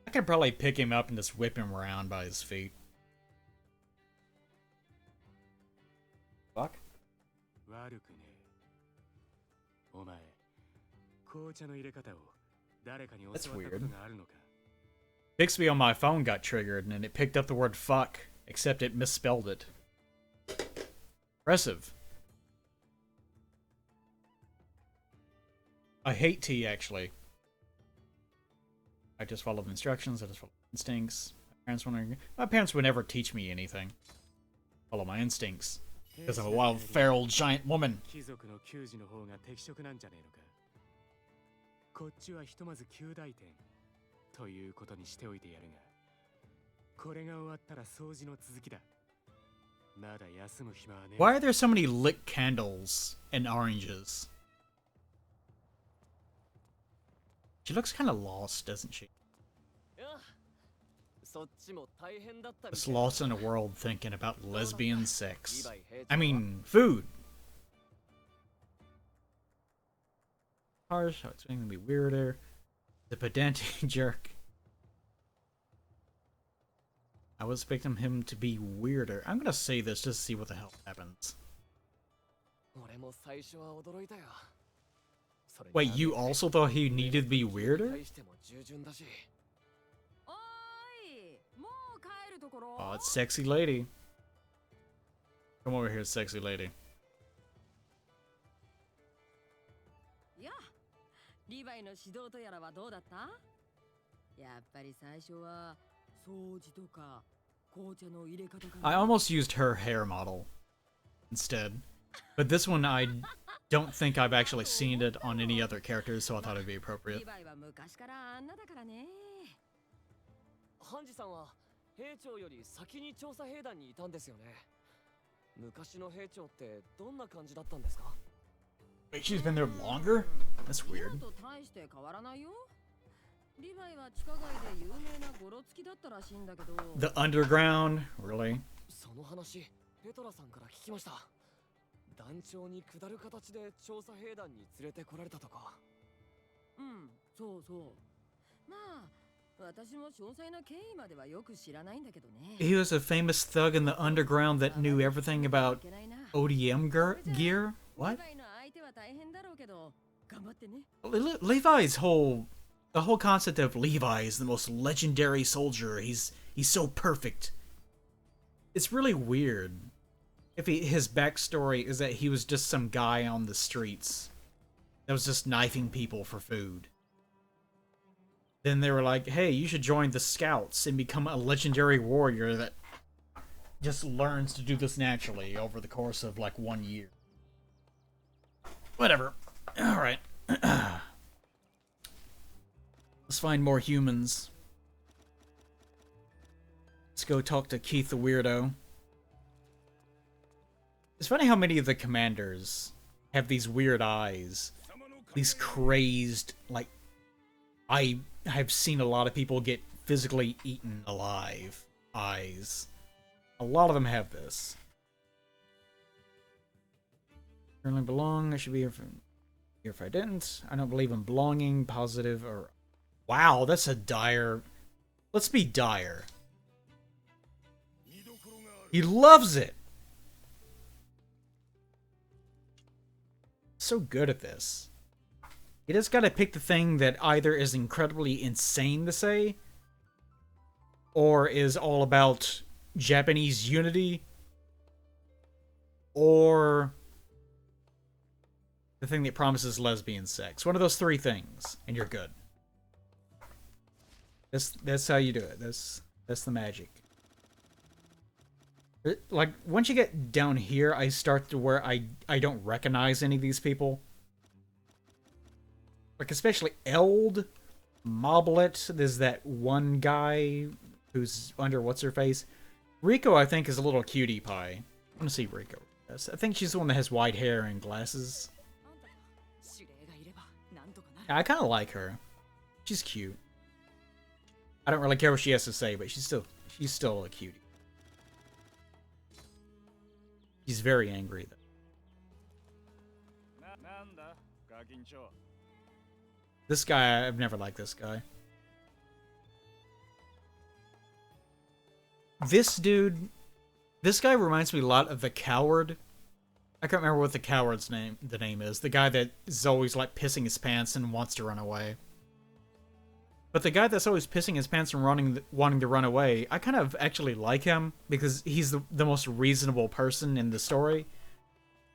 I could probably pick him up and just whip him around by his feet. Fuck. That's weird. Bixby on my phone got triggered and it picked up the word fuck, except it misspelled it. Impressive. I hate tea, actually. I just follow the instructions, I just follow instincts. My parents would never teach me anything. Follow my instincts. Because I'm a wild, feral, giant woman. Why are there so many lit candles and oranges? She looks kind of lost, doesn't she? Just lost in a world thinking about lesbian sex. I mean, food. Harsh, how it's going to be weirder. The pedantic jerk. I was expecting him to be weirder. I'm gonna say this just to see what the hell happens. Wait, you also thought he needed to be weirder? Oh, it's sexy lady. Come over here, sexy lady. I almost used her hair model instead. But this one, I don't think I've actually seen it on any other characters, so I thought it'd be appropriate. Wait, she's been there longer? That's weird. The underground? Really? 団長に下る形で調査兵団に連れてこられたとか。うん、そうそう。まあ、私も詳細な経緯まではよく知らないんだけどね。 He was a famous thug in the underground that knew everything about ODM gear. What? リヴァイの相手は大変だろうけど、頑張ってね。 Levi's the whole concept of Levi is the most legendary soldier. He's so perfect. It's really weird. If his backstory is that he was just some guy on the streets that was just knifing people for food. Then they were like, hey, you should join the Scouts and become a legendary warrior that just learns to do this naturally over the course of like 1 year. Whatever. Alright. Let's find more humans. Let's go talk to Keith the Weirdo. It's funny how many of the commanders have these weird eyes. These crazed, like... I have seen a lot of people get physically eaten alive eyes. A lot of them have this. Currently belong. I should be here if I didn't. I don't believe in belonging, positive, or... Wow, that's a dire... Let's be dire. He loves it! So good at this. You just gotta pick the thing that either is incredibly insane to say, or is all about Japanese unity, or the thing that promises lesbian sex. One of those three things, and you're good. That's how you do it. That's the magic. Like, once you get down here, I start to where I don't recognize any of these people. Like, especially Eld, Moblet, there's that one guy who's under what's-her-face. Rico, I think, is a little cutie pie. I want to see Rico. Yes, I think she's the one that has white hair and glasses. I kind of like her. She's cute. I don't really care what she has to say, but she's still a cutie. She's very angry, though. This guy, I've never liked this guy. This dude, this guy reminds me a lot of the Coward. I can't remember what the Coward's name is. The guy that is always like pissing his pants and wants to run away. But the guy that's always pissing his pants and wanting to run away, I kind of actually like him because he's the most reasonable person in the story.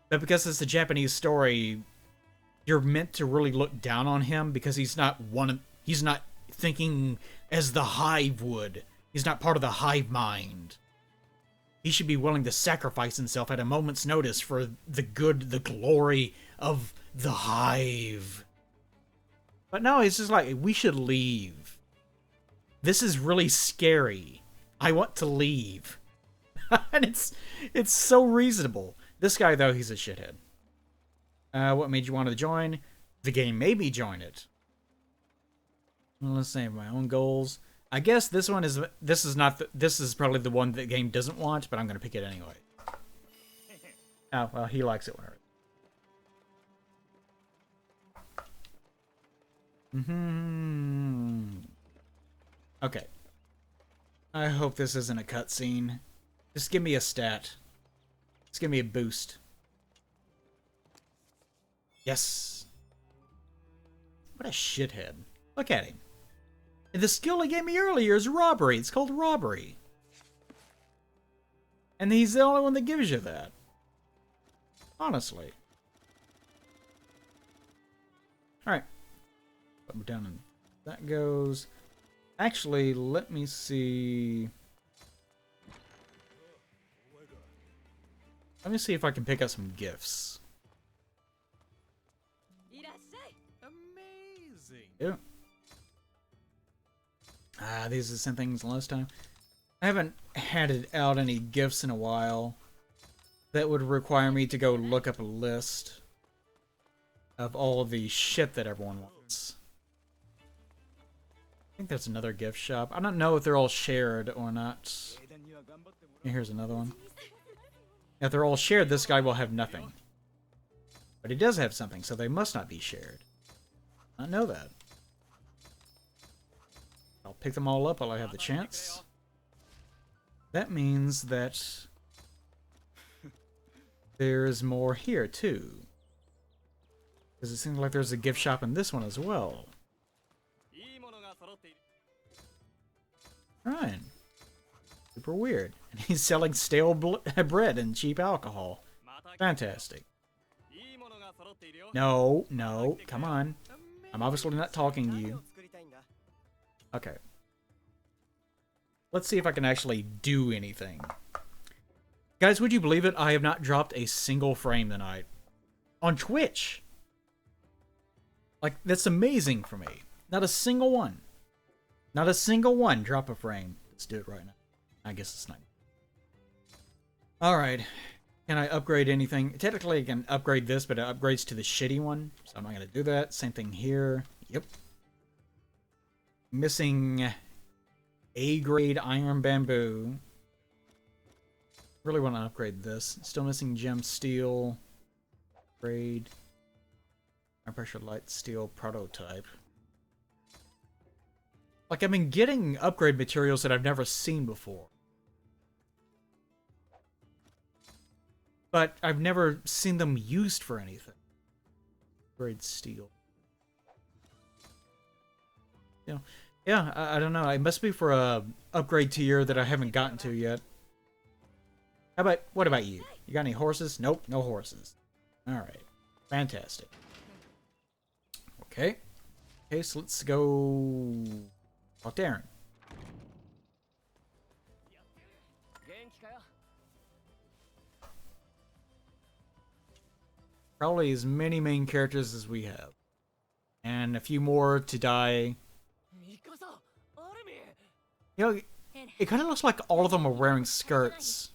But because it's a Japanese story, you're meant to really look down on him because he's not thinking as the hive would. He's not part of the hive mind. He should be willing to sacrifice himself at a moment's notice for the good, the glory of the hive. But no, it's just like, we should leave. This is really scary. I want to leave. And it's so reasonable. This guy, though, he's a shithead. What made you want to join? The game made me join it. Well, let's say my own goals. I guess this is probably the one that the game doesn't want, but I'm gonna pick it anyway. Oh, well, he likes it whenever. Okay. I hope this isn't a cutscene. Just give me a stat. Just give me a boost. Yes. What a shithead. Look at him. And the skill he gave me earlier is robbery. It's called robbery. And he's the only one that gives you that. Honestly. Alright. Put me down and that goes. Actually, let me see. Let me see if I can pick up some gifts. Amazing. Yeah. These are the same things last time. I haven't handed out any gifts in a while. That would require me to go look up a list of all of the shit that everyone wants. I think there's another gift shop. I don't know if they're all shared or not. Here's another one. If they're all shared, this guy will have nothing. But he does have something, so they must not be shared. I know that. I'll pick them all up while I have the chance. That means that there's more here, too. Because it seems like there's a gift shop in this one as well. Right. Super weird. And he's selling stale bread and cheap alcohol. Fantastic. No, no, come on. I'm obviously not talking to you. Okay. Let's see if I can actually do anything. Guys, would you believe it? I have not dropped a single frame tonight. On Twitch. Like, that's amazing for me. Not a single one. Not a single one. Drop a frame. Let's do it right now. I guess it's not. Alright. Can I upgrade anything? Technically, I can upgrade this, but it upgrades to the shitty one. So I'm not going to do that. Same thing here. Yep. Missing A-grade iron bamboo. Really want to upgrade this. Still missing gem steel. Upgrade. High pressure light steel prototype. Like, I've been getting upgrade materials that I've never seen before. But I've never seen them used for anything. Upgrade steel. You know, yeah, I don't know. It must be for a upgrade tier that I haven't gotten to yet. What about you? You got any horses? Nope, no horses. Alright. Fantastic. Okay. Okay, so let's go talk to Aaron. Probably as many main characters as we have. And a few more to die. You know, it kind of looks like all of them are wearing skirts.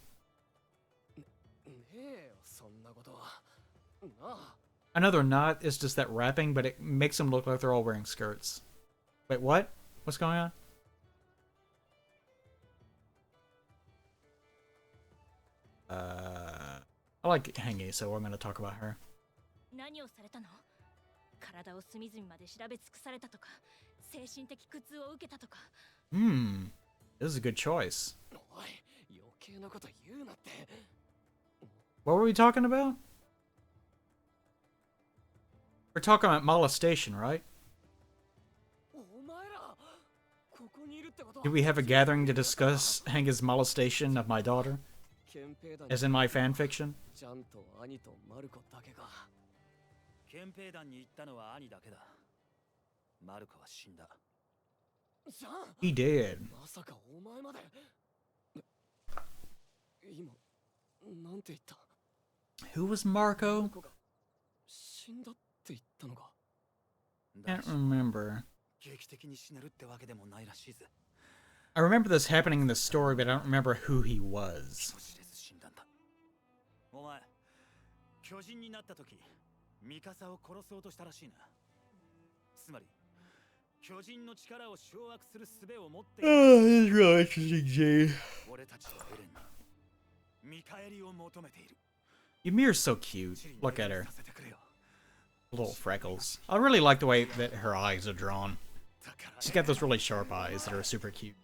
I know they're not, it's just that wrapping, but it makes them look like they're all wearing skirts. Wait, what? What's going on? I like Hengi, so I'm going to talk about her. This is a good choice. What were we talking about? We're talking about molestation, right? Did we have a gathering to discuss Hengi's molestation of my daughter? As in my fanfiction? He did. Who was Marco? Can't remember. I remember this happening in the story, but I don't remember who he was. Oh, this is really interesting, Jade. Ymir's so cute. Look at her. Little freckles. I really like the way that her eyes are drawn. She's got those really sharp eyes that are super cute.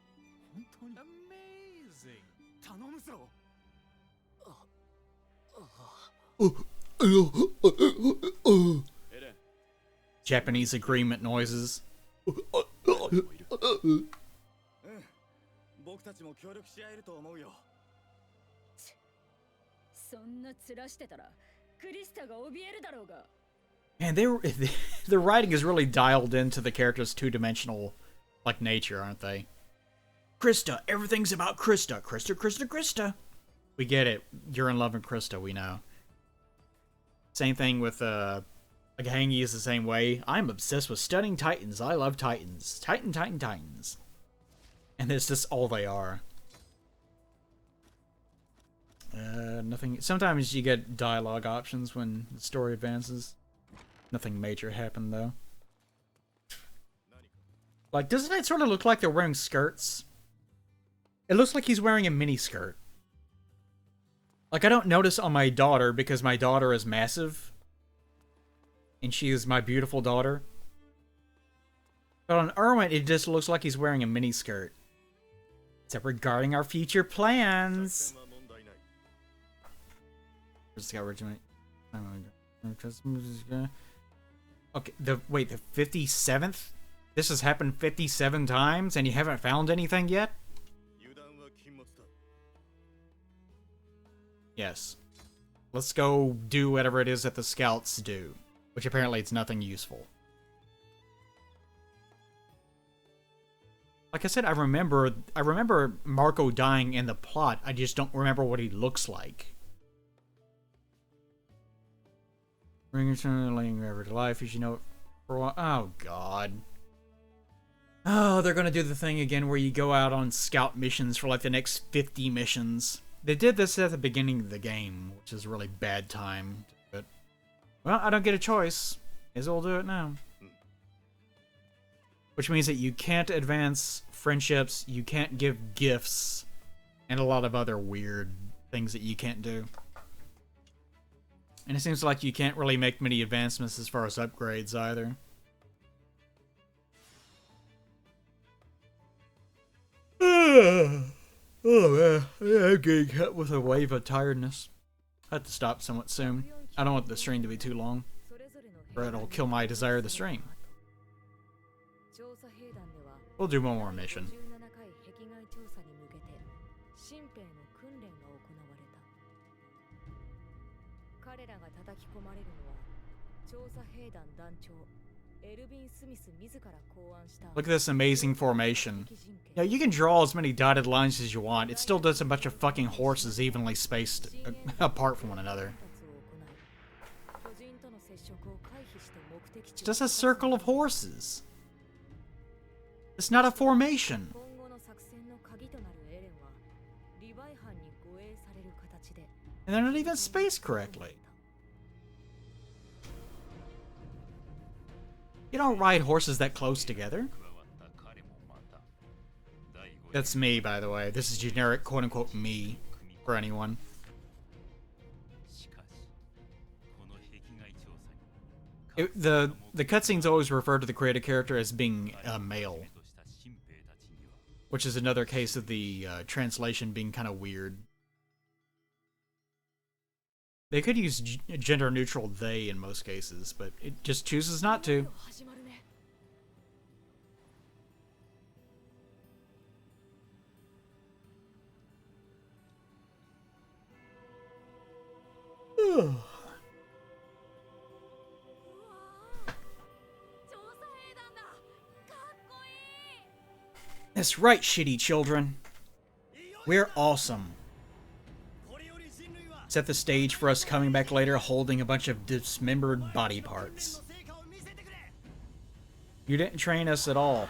Japanese agreement noises. Man, their writing is really dialed into the character's two-dimensional, like, nature, aren't they? Krista, everything's about Krista. Krista, Krista, Krista. We get it. You're in love with Krista, we know. Same thing with, like, Hengi is the same way. I'm obsessed with stunning titans. I love titans. Titan, titan, titans. And it's just all they are. Nothing. Sometimes you get dialogue options when the story advances. Nothing major happened, though. Like, doesn't it sort of look like they're wearing skirts? It looks like he's wearing a mini skirt. Like, I don't notice on my daughter because my daughter is massive. And she is my beautiful daughter. But on Erwin, it just looks like he's wearing a miniskirt. Except regarding our future plans. 戦は問題ない Where's the guy originally? Okay, the 57th? This has happened 57 times and you haven't found anything yet? 油断は禁物だ Yes. Let's go do whatever it is that the scouts do. Which apparently it's nothing useful. Like I said, I remember Marco dying in the plot. I just don't remember what he looks like. Bring your son ever to life, as you know it for a while. Oh, God. Oh, they're gonna do the thing again where you go out on scout missions for like the next 50 missions. They did this at the beginning of the game, which is a really bad time. But, well, I don't get a choice. May as well do it now. Which means that you can't advance friendships, you can't give gifts, and a lot of other weird things that you can't do. And it seems like you can't really make many advancements as far as upgrades either. Oh man, I'm getting hit with a wave of tiredness. I have to stop somewhat soon. I don't want the stream to be too long, or it'll kill my desire to stream. We'll do one more mission. 彼らが叩き込まれるのは調査兵団団長エルヴィン・スミス自ら考案した Look at this amazing formation. Yeah, you can draw as many dotted lines as you want. It still does a bunch of fucking horses evenly spaced apart from one another. It's just a circle of horses. It's not a formation. 今後の作戦の鍵となるエレンはリヴァイ班に護衛される形で And they're not even spaced correctly. You don't ride horses that close together. That's me, by the way. This is generic quote-unquote me for anyone. The cutscenes always refer to the created character as being a male, which is another case of the translation being kind of weird. They could use gender-neutral they in most cases, but it just chooses not to. That's right, shitty children. We're awesome. Set the stage for us coming back later holding a bunch of dismembered body parts. You didn't train us at all.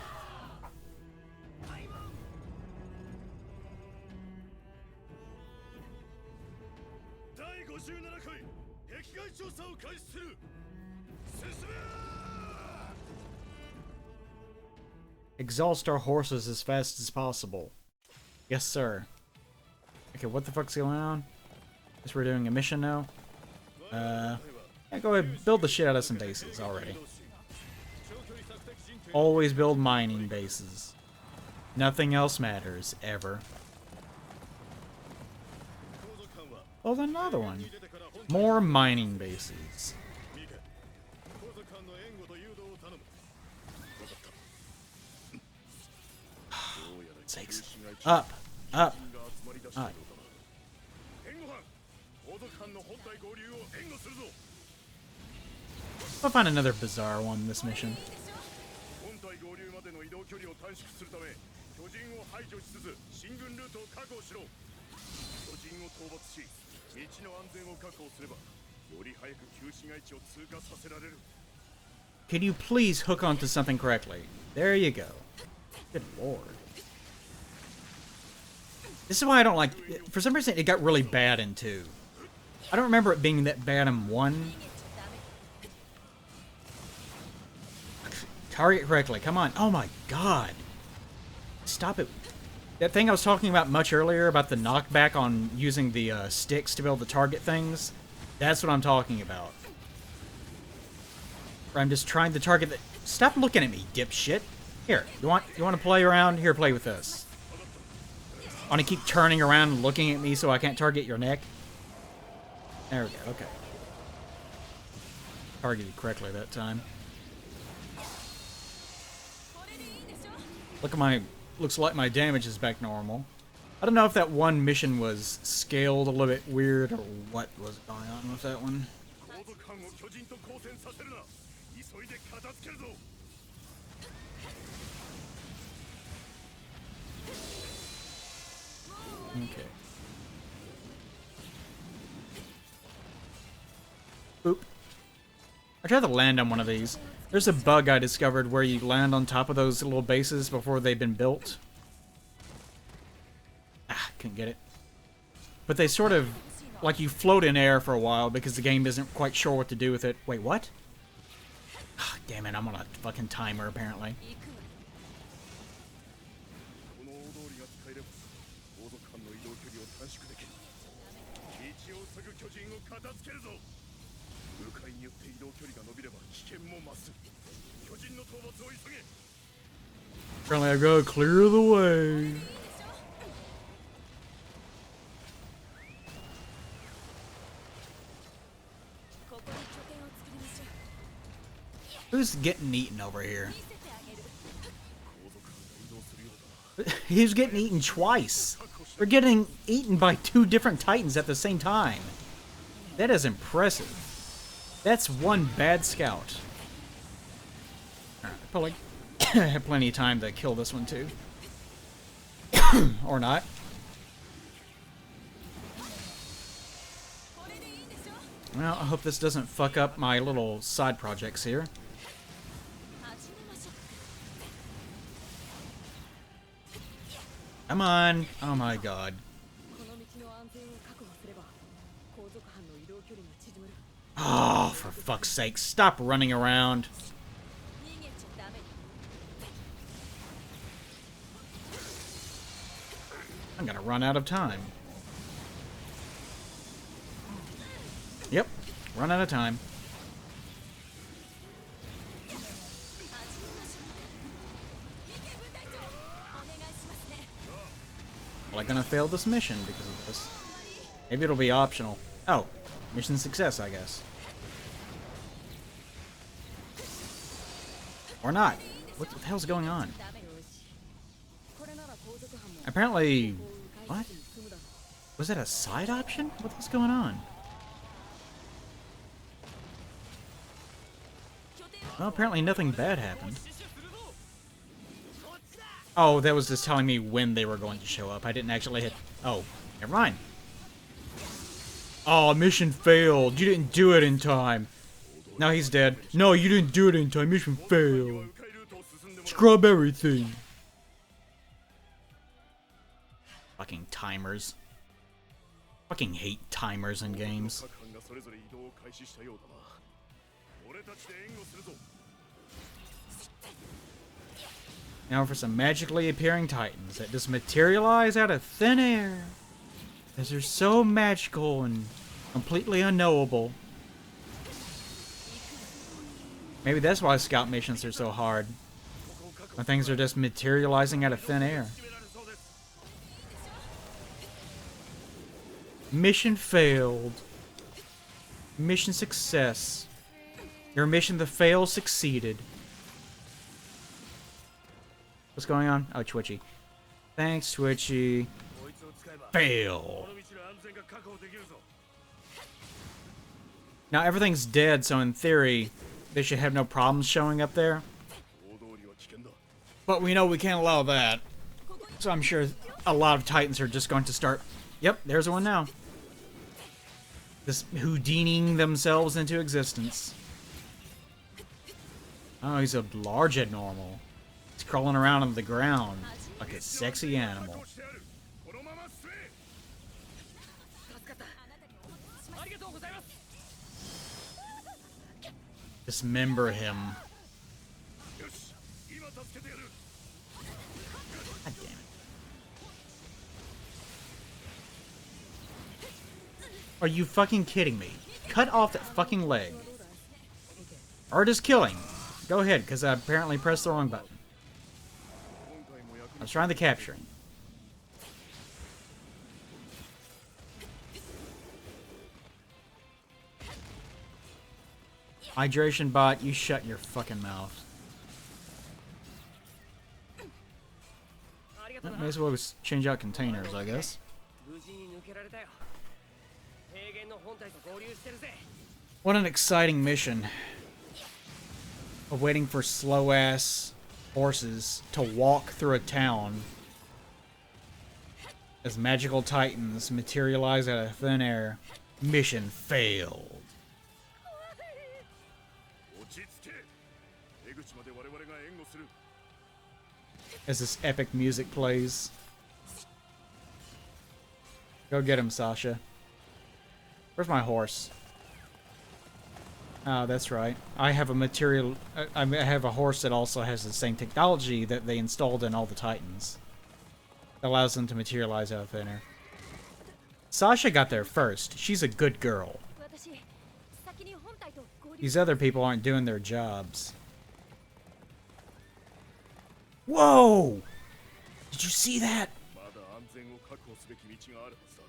Exhaust our horses as fast as possible. Yes, sir. Okay, what the fuck's going on? Guess we're doing a mission now. Yeah, go ahead, build the shit out of some bases already. Always build mining bases. Nothing else matters, ever. Oh, another one. More mining bases. Sakes. Up! Up! Alright. I'll find another bizarre one this mission. Can you please hook onto something correctly? There you go. Good lord. This is why I don't like... For some reason, it got really bad in 2. I don't remember it being that bad in 1. Target correctly. Come on. Oh my god. Stop it. That thing I was talking about much earlier about the knockback on using the sticks to be able to target things. That's what I'm talking about. Where I'm just trying to target the... Stop looking at me, dipshit. Here, you want to play around? Here, play with this. Want to keep turning around and looking at me so I can't target your neck? There we go, okay. Targeted correctly that time. Look at my... Looks like my damage is back normal. I don't know if that one mission was scaled a little bit weird or what was going on with that one. 王族藩を巨人と交戦させるな。急いで片付けるぞ。 Okay. Boop. I tried to land on one of these. There's a bug I discovered where you land on top of those little bases before they've been built. Ah, couldn't get it. But they sort of, like you float in air for a while because the game isn't quite sure what to do with it. Wait, what? Ah, damn it, I'm on a fucking timer apparently. この大通りが使えれば王族藩の移動距離を短縮できる。道を塞ぐ巨人を片付けるぞ。向かいによって移動距離が伸びれば危険も増す。巨人の討伐を急げ。 Apparently I gotta clear the way. Who's getting eaten over here? He's getting eaten twice. We're getting eaten by 2 different titans at the same time. That is impressive. That's one bad scout. Alright, probably have plenty of time to kill this one too. Or not. Well, I hope this doesn't fuck up my little side projects here. Come on! Oh my god. Oh, for fuck's sake, stop running around. I'm gonna run out of time. Yep, run out of time. Well, I'm gonna fail this mission because of this. Maybe it'll be optional. Oh, mission success, I guess. Or not. What the hell's going on? Apparently... What? Was that a side option? What was going on? Well, apparently nothing bad happened. Oh, that was just telling me when they were going to show up. I didn't actually hit... Oh, never mind. Oh, mission failed. You didn't do it in time. Now he's dead. No, you didn't do it in time. Mission failed. Scrub everything. Fucking timers. Fucking hate timers in games. Now for some magically appearing titans that just materialize out of thin air. Because they're so magical and completely unknowable. Maybe that's why scout missions are so hard. When things are just materializing out of thin air. Mission failed. Mission success. Your mission to fail succeeded. What's going on? Oh, Twitchy. Thanks, Twitchy. Fail. Now everything's dead, so in theory, they should have no problems showing up there. But we know we can't allow that. So I'm sure a lot of titans are just going to start... Yep, there's one now. Just Houdining themselves into existence. Oh, he's a large abnormal. He's crawling around on the ground like a sexy animal. Dismember him. God damn it. Are you fucking kidding me? Cut off that fucking leg. Or just kill him. Go ahead, because I apparently pressed the wrong button. I was trying to capture him. Hydration bot, you shut your fucking mouth. Well, may as well just change out containers, I guess. 無事に抜けられたよ。平原の本体と合流してるぜ。 What an exciting mission. Of waiting for slow-ass horses to walk through a town as magical titans materialize out of thin air. Mission failed. 落ち着け。出口まで我々が援護する。 As this epic music plays. Go get him, Sasha. Where's my horse? Oh, that's right. I have a material. I have a horse that also has the same technology that they installed in all the Titans. That allows them to materialize out of thin air. Sasha got there first. She's a good girl. 私先に本体と合流 These other people aren't doing their jobs. Whoa! Did you see that? まだ安全を確保すべき道があるはずだ。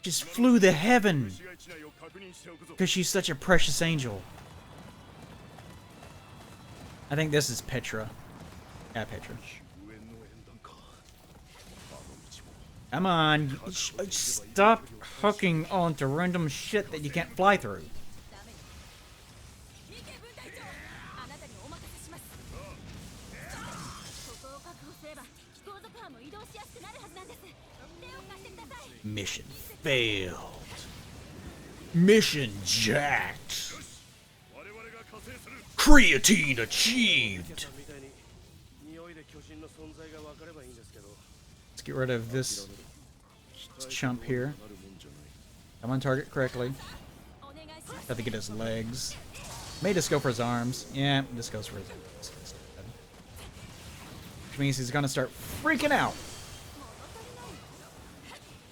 Just flew to heaven 市街地内を確認しておくぞ。 because she's such a precious angel. I think this is Petra. Yeah, Petra. 救援の縁談か。あの道も Come on, stop hooking onto random shit that you can't fly through. 行け分隊長あなたにお任せしますここを確保すれば後続班も移動しやすくなるはずなんです手を貸してください Mission failed. Mission jacked. 我々が加勢する。 Creatine achieved. みたいに匂いで巨人の存在が分かればいいんですけど。 Let's get rid of this chump here. なるもんじゃない。 I'm on target correctly. お願いします Have to get his legs. May just go for his arms. Yeah, just goes for his arms. Which means he's gonna start freaking out.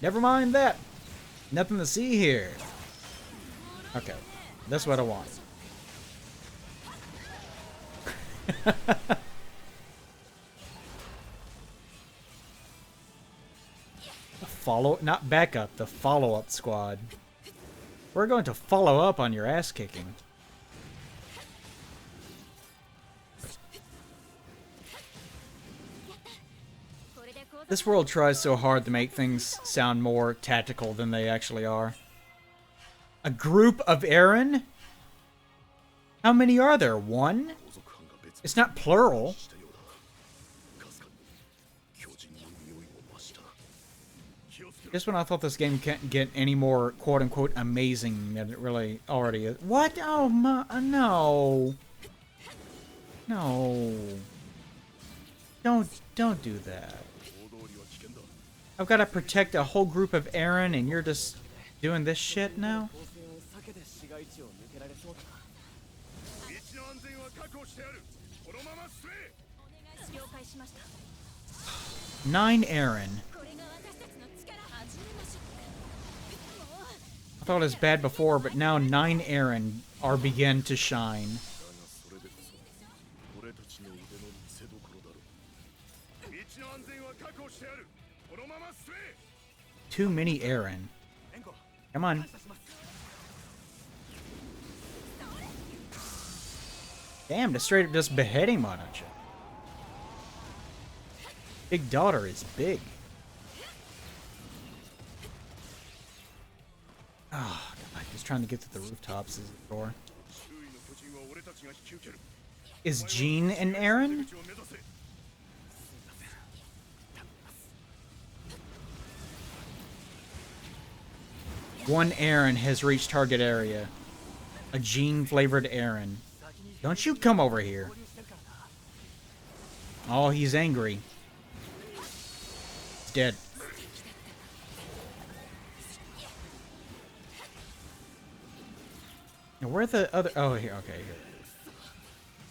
Never mind that. Nothing to see here. Okay, that's what I want. Not backup, the follow-up squad. We're going to follow up on your ass kicking. This world tries so hard to make things sound more tactical than they actually are. A group of Eren? How many are there? One? 後続班が別 It's not plural. したようだ。かすかに巨人の匂いも増した。気をつけろ。 Just when I thought this game can't get any more quote-unquote amazing than it really already is. What? Oh, no. No. Don't do that. 大通りは危険だ。 I've got to protect a whole group of Eren and you're just doing this shit now? 当選を避けて市街地を抜けられそうだな。道の安全は確保してある。このまま進め。了解しました 9 Eren. これが私たちの力始めましょうもう I thought it was bad before, but now 9 Eren are begin to shine. だがそれでこそ俺たちの腕の見せ所だろう。道の安全は確保してある。このまま進め。 Too many Eren. 援護 Come on. 感謝します。 Damn, just straight up just beheading him, aren't you? Big daughter is big. Oh, God, just trying to get to the rooftops is the door. 周囲の巨人は俺たちが引き受ける。 Is Jean and Eren? 出口を目指せ。 One Eren has reached target area. A Jean-flavored Eren. Don't you come over here. 合流してるからな。 Oh, he's angry. He's dead. Now, where the other... Oh, here. Okay, here.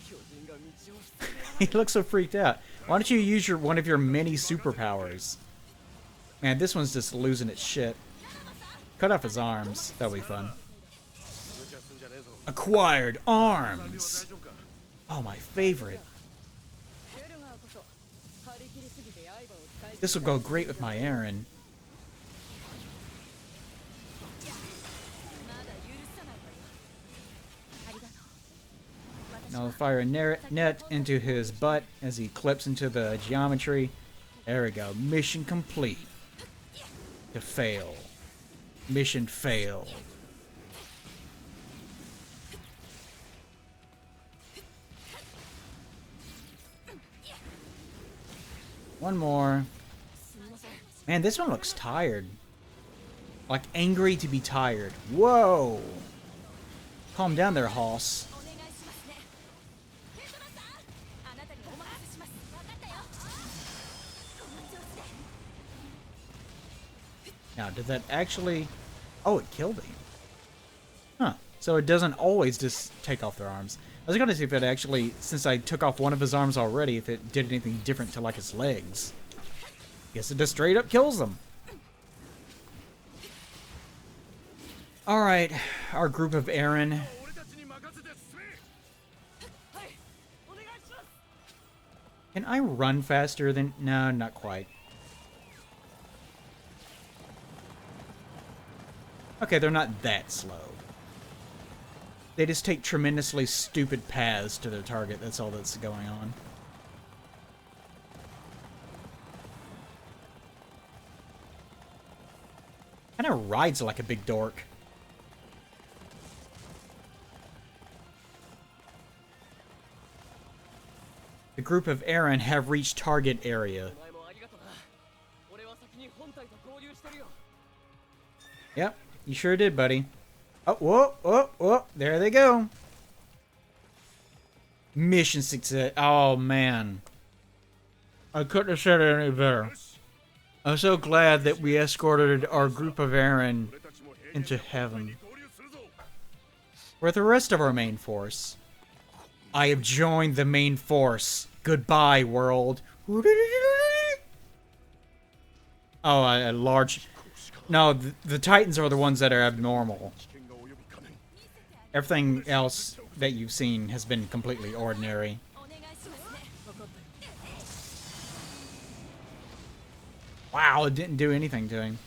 巨人が道を塞いで He looks so freaked out. Why don't you use one of your many superpowers? Man, this one's just losing its shit. Cut off his arms. That'll be fun. 無茶すんじゃねえぞ。 Acquired 大 arms. 丈夫か。 Oh, my favorite. ベルガーこそ張り切りすぎてや This will go great with my Aaron. まだ許さないわよ。ありがとう。私 Now は fire a net into his butt as he clips into the geometry. There we go. Mission complete. To fail. Mission failed. One more. Man, this one looks tired. Like angry to be tired. Whoa! Calm down there, Hoss. お願いしますね。ヘッドマスター、あなたにお任せします。わかったよ。この調子で。 Now, did that actually... Oh, it killed him. Huh. So it doesn't always just take off their arms. I was going to see if it actually, since I took off one of his arms already, if it did anything different to, like, his legs. Guess it just straight up kills them. Alright, our group of Aaron. 俺たちに任せて進め。はい、お願いします。 Can I run faster than... No, not quite. Okay, they're not that slow. They just take tremendously stupid paths to their target. That's all that's going on. Kinda rides like a big dork. The group of Aaron have reached target area. お前もありがとな。俺は先に本体と合流してるよ。 Yep, you sure did, buddy. Oh, whoa, whoa, whoa, there they go. Mission success. Oh, man. I couldn't have said it any better. I'm so glad that we escorted our group of Aaron 俺たちも平 into 原の部隊に heaven 合流するぞ。 with the rest of our main force. I have joined the main force. Goodbye, world. Oh, a large... No, the Titans are the ones that are abnormal. 危険が及びかねん。 Everything else that you've seen has been completely ordinary. お願いしますね。わかったよ。 Wow, it didn't do anything to him.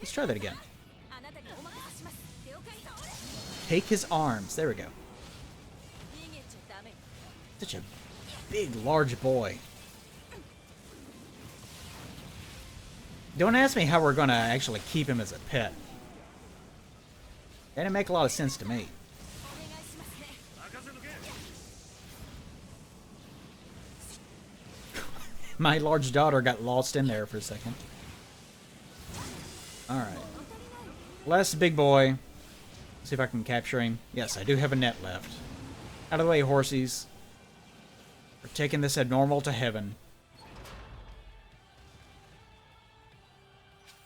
Let's try that again. あなたにお任せします。了解。 Take his arms. There we go. 逃げちゃダメよ。 Such a big, large boy. Don't ask me how we're gonna actually keep him as a pet. That didn't make a lot of sense to me. お願いしますね。任せとけ。 My large daughter got lost in there for a second. Alright. Last big boy. See if I can capture him. Yes, I do have a net left. Out of the way, horsies. We're taking this abnormal to heaven.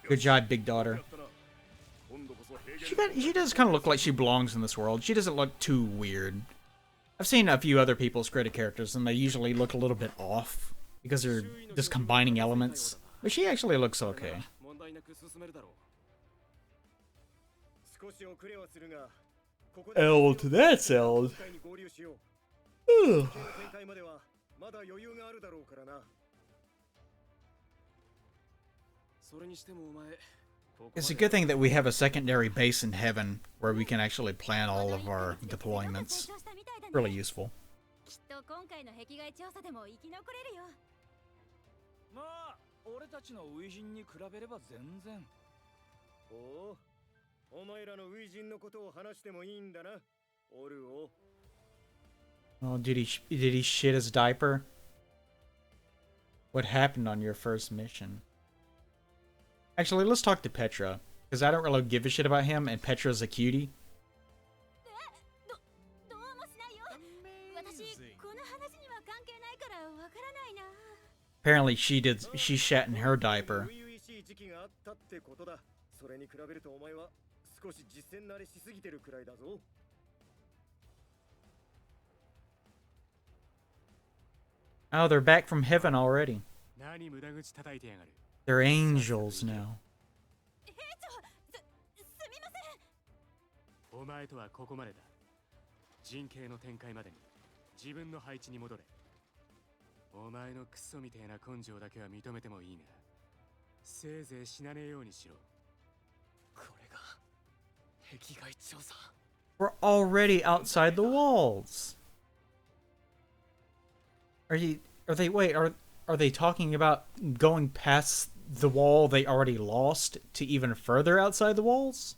Good job, big daughter. やったな。今度こそ平原 She does kind of look like she belongs in this world. She doesn't look too weird. I've seen a few other people's created characters, and they usually look a little bit off because they're just combining elements. But she actually looks okay. 問題なく進めるだろう。少し遅れはするが、ここで Eld, that's Eld. 部隊に合流しよう。 Ugh. 展開まではまだ余裕があるだろうからな。それにしてもお前、ここ It's ま a で good thing that we have a secondary base in heaven where we can actually plan all of our deployments. Really useful. きっと今回の壁外調査でも生き残れるよ。まあ俺たちの初陣に比べれば全然。おお、お前らの初陣のことを話してもいいんだな。オルオ。 Oh, did he shit his diaper? What happened on your first mission? Actually, let's talk to Petra, because I don't really give a shit about him, and Petra's a cutie. どうもしないよ。私この話には関係ないからわからないな。 Apparently, she shat in her diaper. 初々しい時期があったってことだ。それに比べるとお前は少し実践慣れしすぎてるくらいだぞ。 Oh, they're back from heaven already. 何無駄口叩いてやがる。 They're angels now. 兵長、すみません。お前とはここまでだ。陣形の展開までに自分の配置に戻れ。お前のクソみてえな根性だけは認めてもいいが、せいぜい死なねえようにしろ。これが壁外調査。 We're already outside the walls. Are they talking about going past the wall they already lost to even further outside the walls?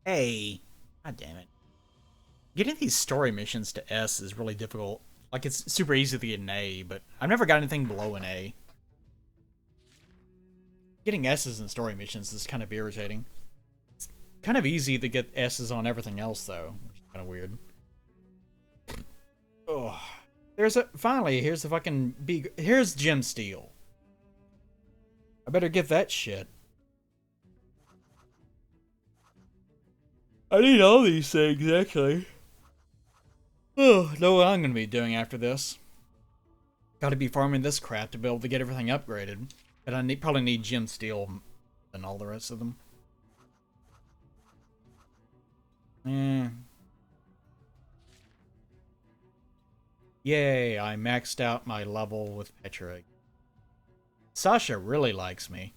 Hey, god damn it. Getting these story missions to S is really difficult. Like, it's super easy to get an A, but I've never got anything below an A. Getting S's in story missions is kind of irritating. It's kind of easy to get S's on everything else, though, which is kind of weird. Oh, finally, here's the fucking here's Gem Steel. I better get that shit. I need all these things, actually. Oh, know what I'm gonna be doing after this. Gotta be farming this crap to be able to get everything upgraded. And I probably need Gem Steel and all the rest of them. Yay, I maxed out my level with Petra. Sasha really likes me.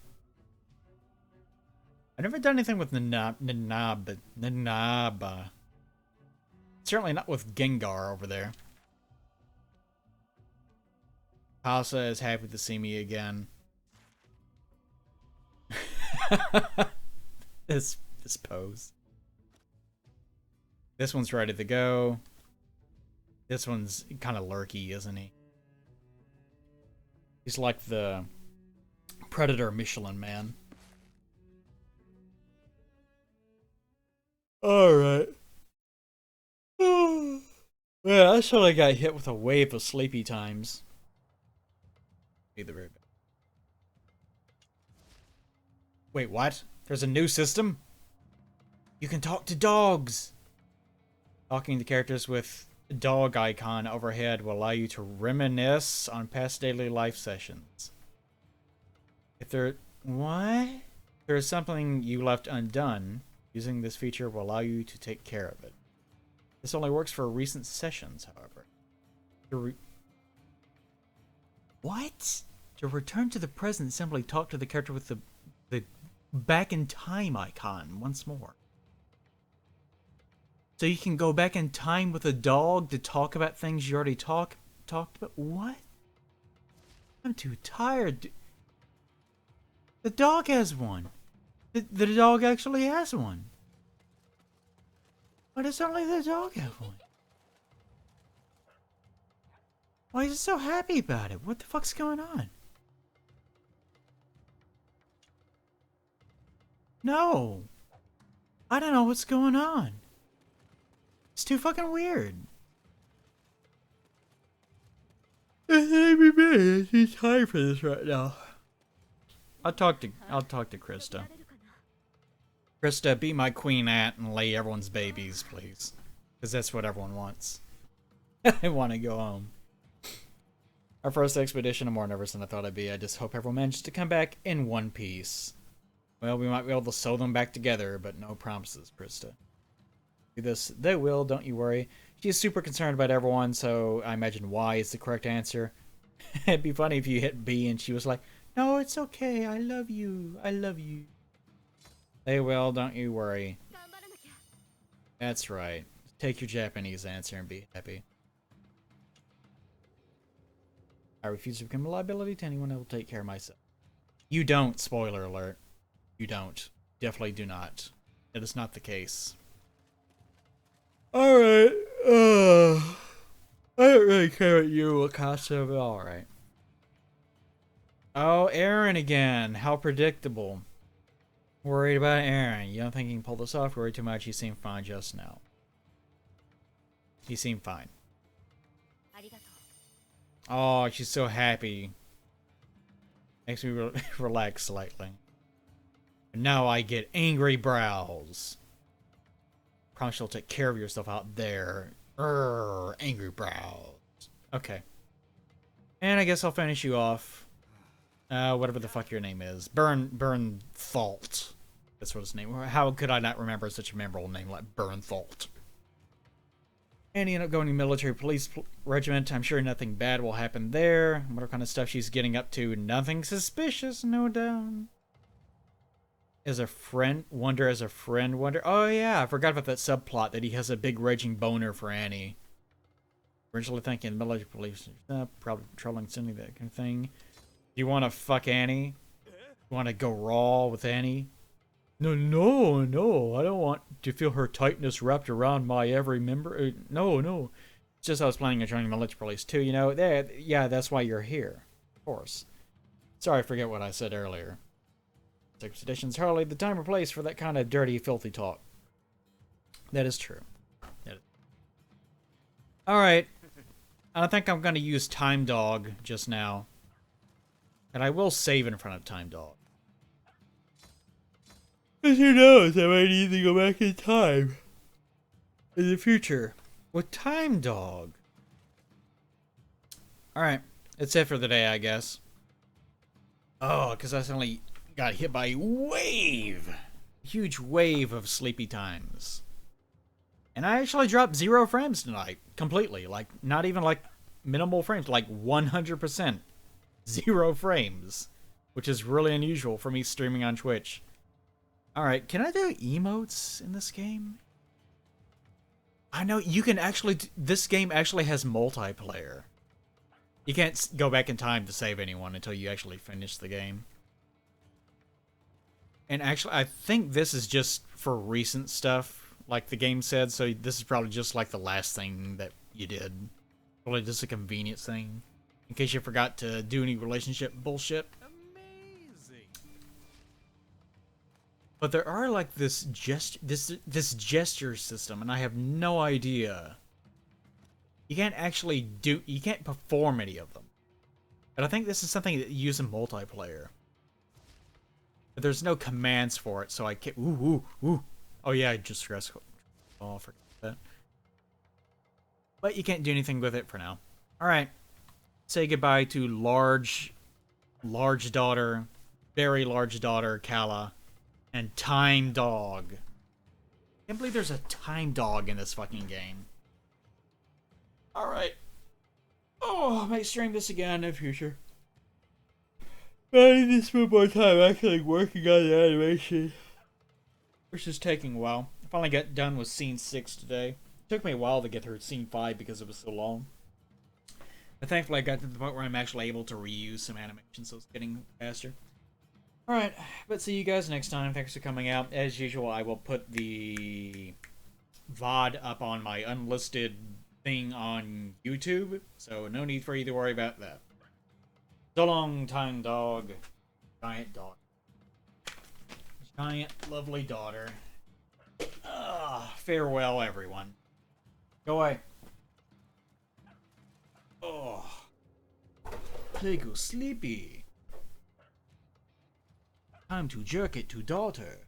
I've never done anything with Nanaba. Certainly not with Gengar over there. Casa is happy to see me again. this pose. This one's ready to go. This one's kind of lurky, isn't he? He's like the Predator Michelin Man. Alright. Yeah, I sort of got hit with a wave of sleepy times. Be the very bad. Wait, what? There's a new system? You can talk to dogs! Talking to characters with a dog icon overhead will allow you to reminisce on past daily life sessions. If there... What? If there is something you left undone, using this feature will allow you to take care of it. This only works for recent sessions, however. What? To return to the present, simply talk to the character with the back in time icon once more. So you can go back in time with a dog to talk about things you already talked about? What? I'm too tired. The dog has one. The dog actually has one. Why does only the dog have one? Why is he so happy about it? What the fuck's going on? No. I don't know what's going on. It's too fucking weird. It's too tired for this right now. I'll talk to Krista. Krista, be my queen ant and lay everyone's babies, please. Because that's what everyone wants. I want to go home. Our first expedition, I'm more nervous than I thought I'd be. I just hope everyone manages to come back in one piece. Well, we might be able to sew them back together, but no promises, Krista. Do this. They will, don't you worry. She is super concerned about everyone, so I imagine Y is the correct answer. It'd be funny if you hit B and she was like, no, it's okay. I love you. I love you. They will, don't you worry. That's right. Take your Japanese answer and be happy. I refuse to become a liability to anyone. I will take care of myself. You don't, spoiler alert. You don't. Definitely do not. That is not the case. Alright. I don't really care what you, Akasa, but alright. Oh, Aaron again. How predictable. Worried about Aaron. You don't think he can pull this off? Worried too much? He seemed fine just now. He seemed fine. Oh, she's so happy. Makes me relax slightly. And now I get angry brows. Promise you'll take care of yourself out there. Angry brows. Okay. And I guess I'll finish you off. Whatever the fuck your name is. Bernthalt. That's what his name. How could I not remember such a memorable name like Bernthalt? Annie ended up going to military police regiment. I'm sure nothing bad will happen there. What kind of stuff she's getting up to? Nothing suspicious, no doubt. As a friend, wonder. Oh yeah, I forgot about that subplot that he has a big raging boner for Annie. Originally thinking military police, probably patrolling Cindy, that kind of thing. Do you want to fuck Annie? You want to go raw with Annie? No, I don't want to feel her tightness wrapped around my every member. No. It's just I was planning on joining military police too, you know. Yeah, that's why you're here. Of course. Sorry, I forget what I said earlier. Expedition's hardly the time or place for that kind of dirty, filthy talk. That is true. Alright. I think I'm going to use Time Dog just now. And I will save in front of Time Dog. Because who knows, I might need to go back in time. In the future. With Time Dog. Alright. That's it for the day, I guess. Oh, because I suddenly got hit by a wave. A huge wave of sleepy times. And I actually dropped 0 frames tonight. Completely. Like, not even like minimal frames. Like 100%. 0 frames. Which is really unusual for me streaming on Twitch. Alright, can I do emotes in this game? I know you can actually... This game actually has multiplayer. You can't go back in time to save anyone until you actually finish the game. And actually, I think this is just for recent stuff, like the game said, so this is probably just like the last thing that you did. Probably just a convenience thing. In case you forgot to do any relationship bullshit. Amazing! But there are like this gesture system, and I have no idea. You can't actually you can't perform any of them. But I think this is something that you use in multiplayer. But there's no commands for it, so I can't. Ooh. Oh yeah, I just stress. Oh, I forgot that. But you can't do anything with it for now. Alright. Say goodbye to large daughter, very large daughter, Kala, and Time Dog. I can't believe there's a Time Dog in this fucking game. Alright. Oh, I might stream this again in the future. I need to spend more time actually working on the animation. Which is taking a while. I finally got done with scene 6 today. It took me a while to get through scene 5 because it was so long. But thankfully I got to the point where I'm actually able to reuse some animation, so it's getting faster. Alright, but see you guys next time. Thanks for coming out. As usual, I will put the VOD up on my unlisted thing on YouTube, so no need for you to worry about that. So long, Time Dog. Giant dog. Giant, lovely daughter. Farewell, everyone. Go away. Oh. Play go sleepy. Time to jerk it to daughter.